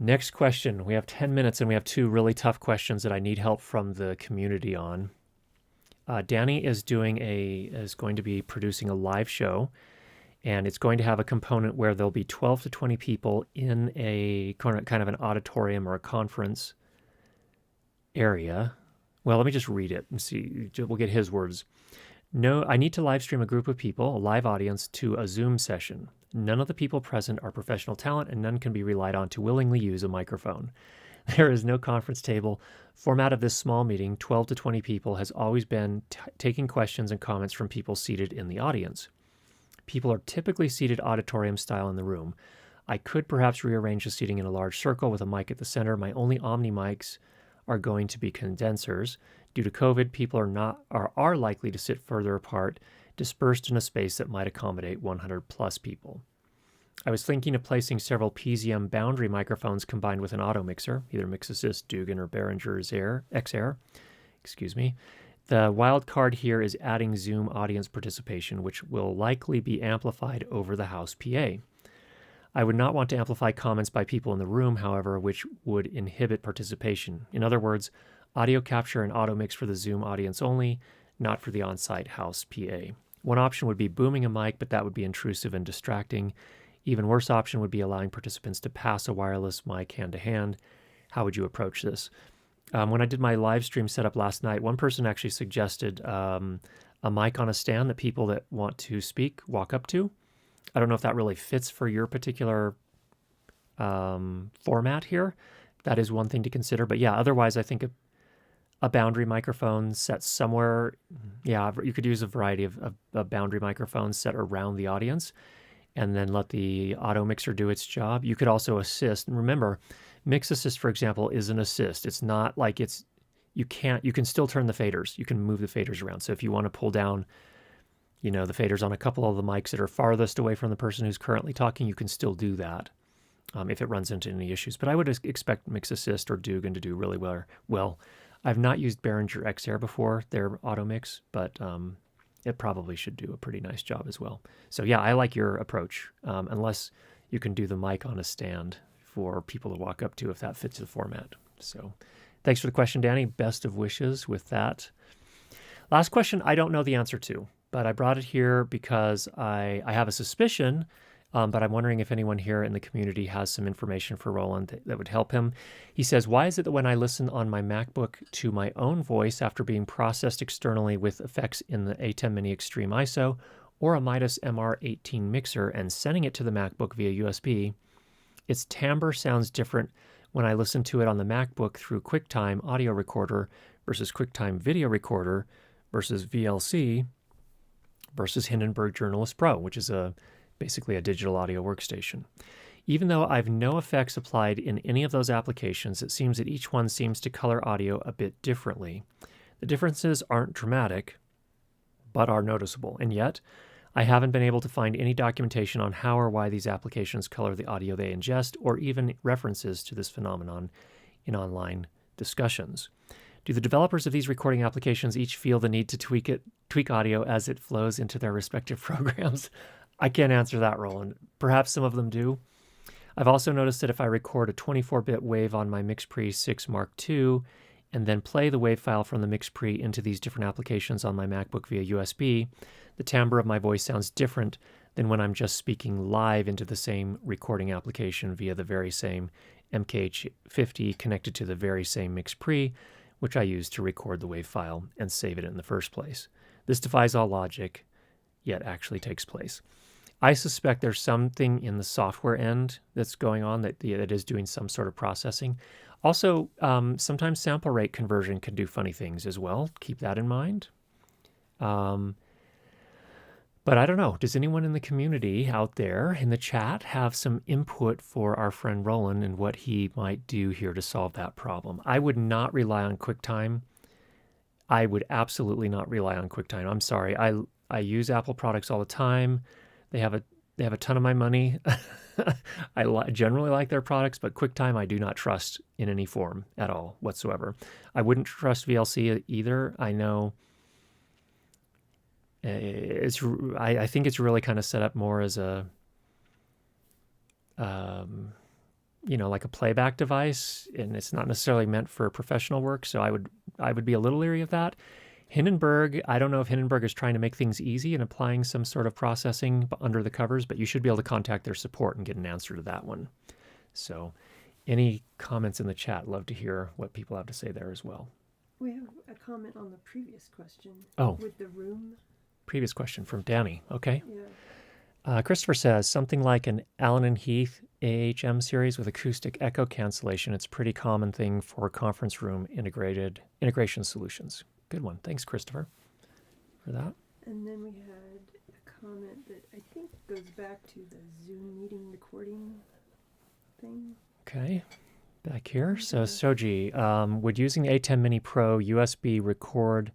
Next question. We have 10 minutes and we have two really tough questions that I need help from the community on. Danny is going to be producing a live show, and it's going to have a component where there'll be 12 to 20 people in a kind of an auditorium or a conference area. Well, let me just read it and see. We'll get his words. No, I need to live stream a group of people, a live audience, to a Zoom session. None of the people present are professional talent, and none can be relied on to willingly use a microphone. There is no conference table. Format of this small meeting, 12 to 20 people, has always been taking questions and comments from people seated in the audience. People are typically seated auditorium style in the room. I could perhaps rearrange the seating in a large circle with a mic at the center. My only Omni mics are going to be condensers. Due to COVID, people are likely to sit further apart, dispersed in a space that might accommodate 100 plus people. I was thinking of placing several PZM boundary microphones combined with an auto mixer, either MixAssist, Dugan, or Behringer's XR. The wild card here is adding Zoom audience participation, which will likely be amplified over the house PA. I would not want to amplify comments by people in the room, however, which would inhibit participation. In other words, audio capture and auto mix for the Zoom audience only, not for the on-site house PA. One option would be booming a mic, but that would be intrusive and distracting. Even worse option would be allowing participants to pass a wireless mic hand to hand. How would you approach this? When I did my live stream setup last night, one person actually suggested a mic on a stand that people that want to speak walk up to. I don't know if that really fits for your particular format here. That is one thing to consider. But yeah, otherwise I think a boundary microphone set somewhere, you could use a variety of boundary microphones set around the audience and then let the auto mixer do its job. You could also assist. And remember, MixAssist, for example, is an assist. It's not like you can still turn the faders. You can move the faders around. So if you want to pull down, the faders on a couple of the mics that are farthest away from the person who's currently talking, you can still do that if it runs into any issues. But I would expect MixAssist or Dugan to do really well. I've not used Behringer XR before, their auto mix, but it probably should do a pretty nice job as well. So yeah, I like your approach, unless you can do the mic on a stand for people to walk up to if that fits the format. So thanks for the question, Danny. Best of wishes with that. Last question I don't know the answer to, but I brought it here because I have a suspicion, but I'm wondering if anyone here in the community has some information for Roland that would help him. He says, why is it that when I listen on my MacBook to my own voice after being processed externally with effects in the A10 Mini Extreme ISO or a Midas MR18 mixer and sending it to the MacBook via USB, its timbre sounds different when I listen to it on the MacBook through QuickTime Audio Recorder versus QuickTime Video Recorder versus VLC versus Hindenburg Journalist Pro, which is basically a digital audio workstation. Even though I've no effects applied in any of those applications, it seems that each one seems to color audio a bit differently. The differences aren't dramatic, but are noticeable, and yet I haven't been able to find any documentation on how or why these applications color the audio they ingest, or even references to this phenomenon in online discussions. Do the developers of these recording applications each feel the need to tweak audio as it flows into their respective programs? I can't answer that, Roland. Perhaps some of them do. I've also noticed that if I record a 24-bit wave on my MixPre 6 Mark II and then play the wave file from the MixPre into these different applications on my MacBook via USB, the timbre of my voice sounds different than when I'm just speaking live into the same recording application via the very same MKH50 connected to the very same MixPre, which I use to record the wave file and save it in the first place. This defies all logic, yet actually takes place. I suspect there's something in the software end that's going on that is doing some sort of processing. Also, sometimes sample rate conversion can do funny things as well. Keep that in mind. But I don't know. Does anyone in the community out there in the chat have some input for our friend Roland and what he might do here to solve that problem? I would not rely on QuickTime. I would absolutely not rely on QuickTime. I'm sorry. I use Apple products all the time. They have a ton of my money. I generally like their products, but QuickTime I do not trust in any form at all whatsoever. I wouldn't trust VLC either. I know I think it's really kind of set up more as a like a playback device, and it's not necessarily meant for professional work. So I would be a little leery of that. Hindenburg, I don't know if Hindenburg is trying to make things easy and applying some sort of processing under the covers, but you should be able to contact their support and get an answer to that one. So any comments in the chat? Love to hear what people have to say there as well. We have a comment on the previous question. Oh. With the room. Previous question from Danny. Okay. Yeah. Christopher says, something like an Allen and Heath AHM series with acoustic echo cancellation. It's a pretty common thing for conference room integration solutions. Good one. Thanks, Christopher, for that. And then we had a comment that I think goes back to the Zoom meeting recording thing. Okay. Back here. So Soji, would using the A10 Mini Pro USB record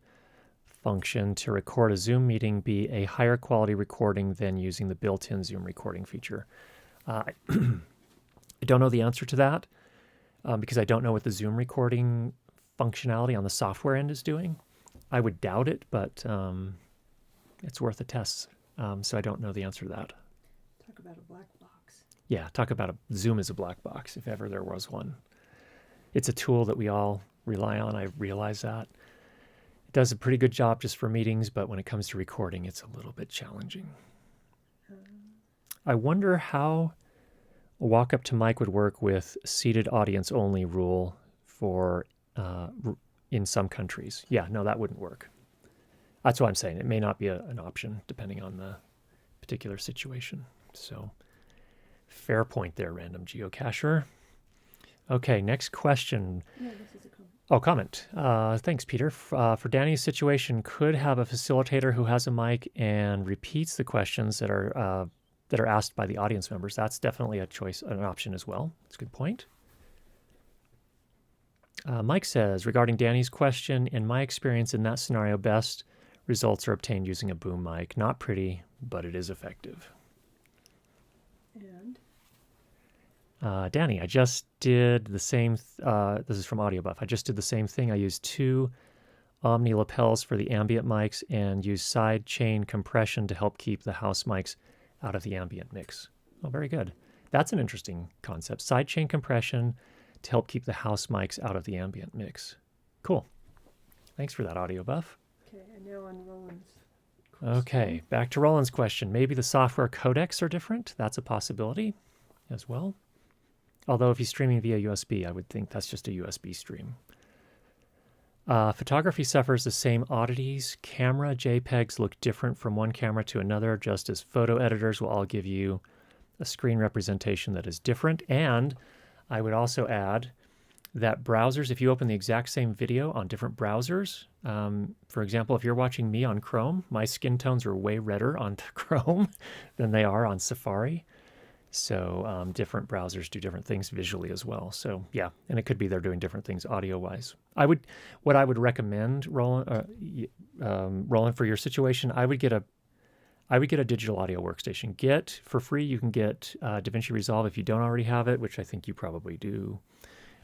function to record a Zoom meeting be a higher quality recording than using the built-in Zoom recording feature? I don't know the answer to that because I don't know what the Zoom recording functionality on the software end is doing. I would doubt it, but it's worth a test. So I don't know the answer to that. Talk about a black box. Yeah, talk about Zoom as a black box, if ever there was one. It's a tool that we all rely on. I realize that. It does a pretty good job just for meetings, but when it comes to recording, it's a little bit challenging. I wonder how a walk up to mic would work with seated audience only rule for in some countries. Yeah, no, that wouldn't work. That's what I'm saying. It may not be an option depending on the particular situation. So fair point there, random geocacher. Okay, next question. No, this is a comment. Oh, comment. Thanks, Peter. For Danny's situation, could have a facilitator who has a mic and repeats the questions that are asked by the audience members. That's definitely a choice, an option as well. That's a good point. Mike says, regarding Danny's question, in my experience in that scenario, best results are obtained using a boom mic. Not pretty, but it is effective. And? Danny, I just did the same. This is from AudioBuff. I just did the same thing. I used 2 Omni lapels for the ambient mics and used side chain compression to help keep the house mics out of the ambient mix. Oh, very good. That's an interesting concept. Side chain compression to help keep the house mics out of the ambient mix. Cool. Thanks for that, AudioBuff. Okay, and now on Roland's question. Okay, back to Roland's question. Maybe the software codecs are different. That's a possibility as well. Although if he's streaming via USB, I would think that's just a USB stream. Photography suffers the same oddities. Camera JPEGs look different from one camera to another, just as photo editors will all give you a screen representation that is different. And I would also add that browsers, if you open the exact same video on different browsers, for example, if you're watching me on Chrome, my skin tones are way redder on Chrome than they are on Safari. So different browsers do different things visually as well. So yeah, and it could be they're doing different things audio-wise. What I would recommend, Roland, for your situation, I would get a digital audio workstation. For free, you can get DaVinci Resolve if you don't already have it, which I think you probably do,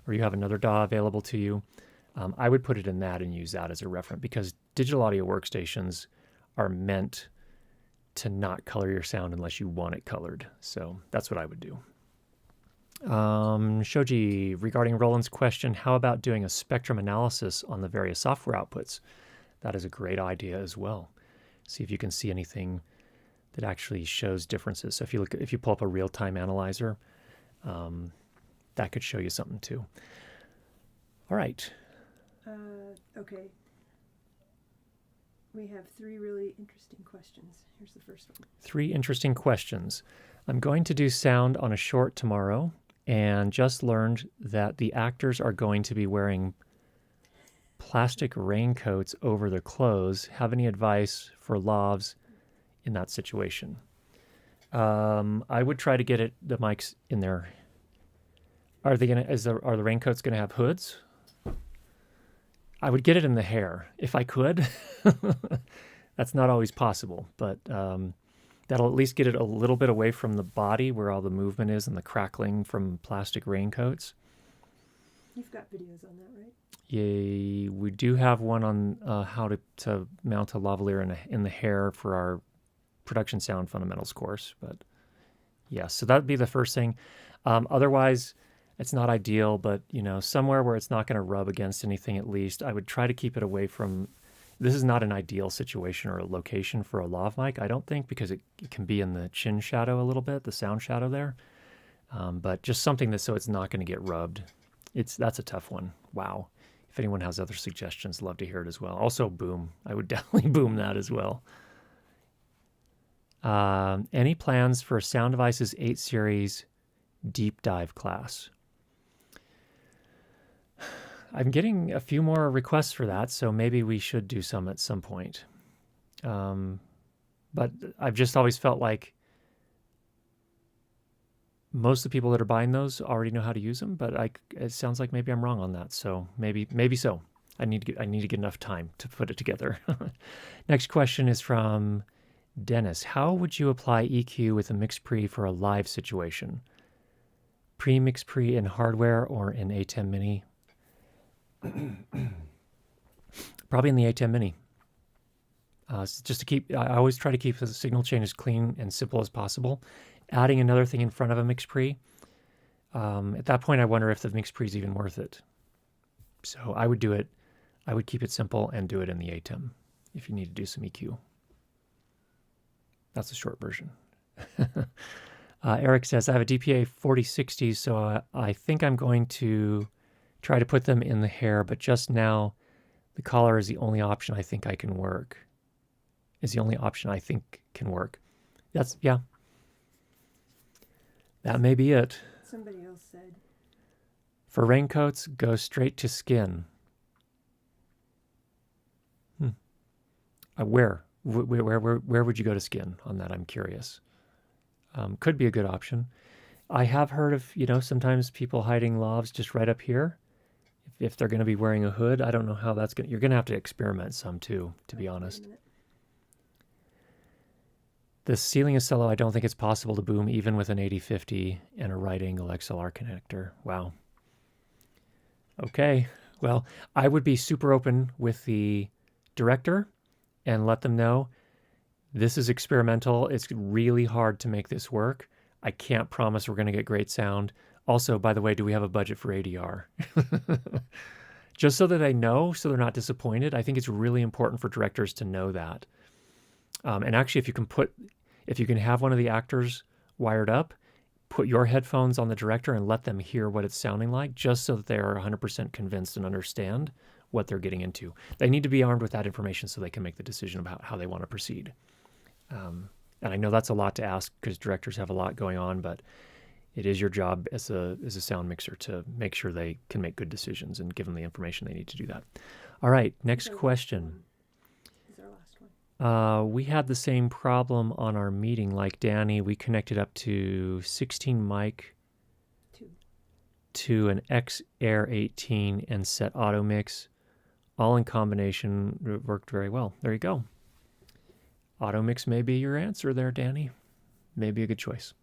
or you have another DAW available to you. I would put it in that and use that as a reference because digital audio workstations are meant to not color your sound unless you want it colored. So that's what I would do. Shoji, regarding Roland's question, how about doing a spectrum analysis on the various software outputs? That is a great idea as well. See if you can see anything that actually shows differences. So if you pull up a real-time analyzer, that could show you something too. All right. Okay. We have 3 really interesting questions. Here's the first one. 3 interesting questions. I'm going to do sound on a short tomorrow and just learned that the actors are going to be wearing plastic raincoats over their clothes. Have any advice for lavs in that situation? I would try to get the mics in there. Are the raincoats gonna have hoods? I would get it in the hair if I could. That's not always possible, but that'll at least get it a little bit away from the body where all the movement is and the crackling from plastic raincoats. You've got videos on that, right? Yeah, we do have one on how to mount a lavalier in the hair for our production sound fundamentals course. But yeah, so that'd be the first thing. Otherwise, It's not ideal, but somewhere where it's not going to rub against anything at least. I would try to keep it away from. This is not an ideal situation or a location for a lav mic, I don't think, because it can be in the chin shadow a little bit, the sound shadow there. But just something that so it's not going to get rubbed. That's a tough one. Wow. If anyone has other suggestions, love to hear it as well. Also, boom. I would definitely boom that as well. Any plans for Sound Devices 8 Series deep dive class? I'm getting a few more requests for that, so maybe we should do some at some point. But I've just always felt like most of the people that are buying those already know how to use them, but it sounds like maybe I'm wrong on that. So maybe so. I need to get enough time to put it together. Next question is from Dennis. How would you apply EQ with a MixPre for a live situation? Pre-MixPre in hardware or in A10 Mini? Probably in the A10 Mini. Just to keep, I always try to keep the signal chain as clean and simple as possible. Adding another thing in front of a MixPre, at that point I wonder if the MixPre is even worth it. So I would do it. I would keep it simple and do it in the ATEM if you need to do some EQ. That's a short version. Eric says, I have a DPA 4060, so I think I'm going to try to put them in the hair, but just now the collar is the only option I think can work. Yeah. That may be it. Somebody else said. For raincoats, go straight to skin. Where would you go to skin on that? I'm curious. Could be a good option. I have heard of, sometimes people hiding lavs just right up here. If they're going to be wearing a hood, I don't know how that's going to... You're going to have to experiment some too, to be honest. The ceiling is solo. I don't think it's possible to boom even with an 8050 and a right angle XLR connector. Wow. Okay. Well, I would be super open with the director and let them know this is experimental. It's really hard to make this work. I can't promise we're going to get great sound. Also, by the way, do we have a budget for ADR? Just so that they know, so they're not disappointed. I think it's really important for directors to know that. And actually, if you can have one of the actors wired up, put your headphones on the director and let them hear what it's sounding like, just so that they are 100% convinced and understand what they're getting into. They need to be armed with that information so they can make the decision about how they want to proceed. And I know that's a lot to ask because directors have a lot going on, but it is your job as a sound mixer to make sure they can make good decisions and give them the information they need to do that. All right, next question. Is our last one? We had the same problem on our meeting. Like Danny, we connected up to 16 mic to an X Air 18 and set auto mix. All in combination. It worked very well. There you go. Auto mix may be your answer there, Danny. Maybe a good choice.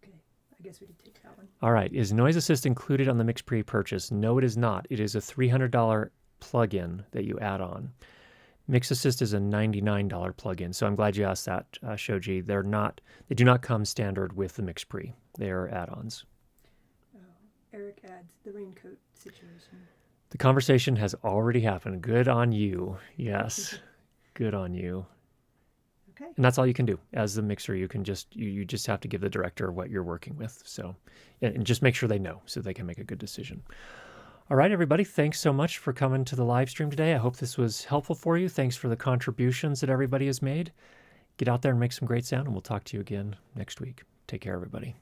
Okay, I guess we could take that one. All right. Is NoiseAssist included on the MixPre purchase? No, it is not. It is a $300 plugin that you add on. MixAssist is a $99 plugin. So I'm glad you asked that, Shoji. They do not come standard with the MixPre. They are add-ons. Oh, Eric adds the raincoat situation. The conversation has already happened. Good on you. Yes. Good on you. Okay. And that's all you can do as the mixer. You can just you just have to give the director what you're working with. So, and just make sure they know so they can make a good decision. All right, everybody. Thanks so much for coming to the live stream today. I hope this was helpful for you. Thanks for the contributions that everybody has made. Get out there and make some great sound, and we'll talk to you again next week. Take care, everybody.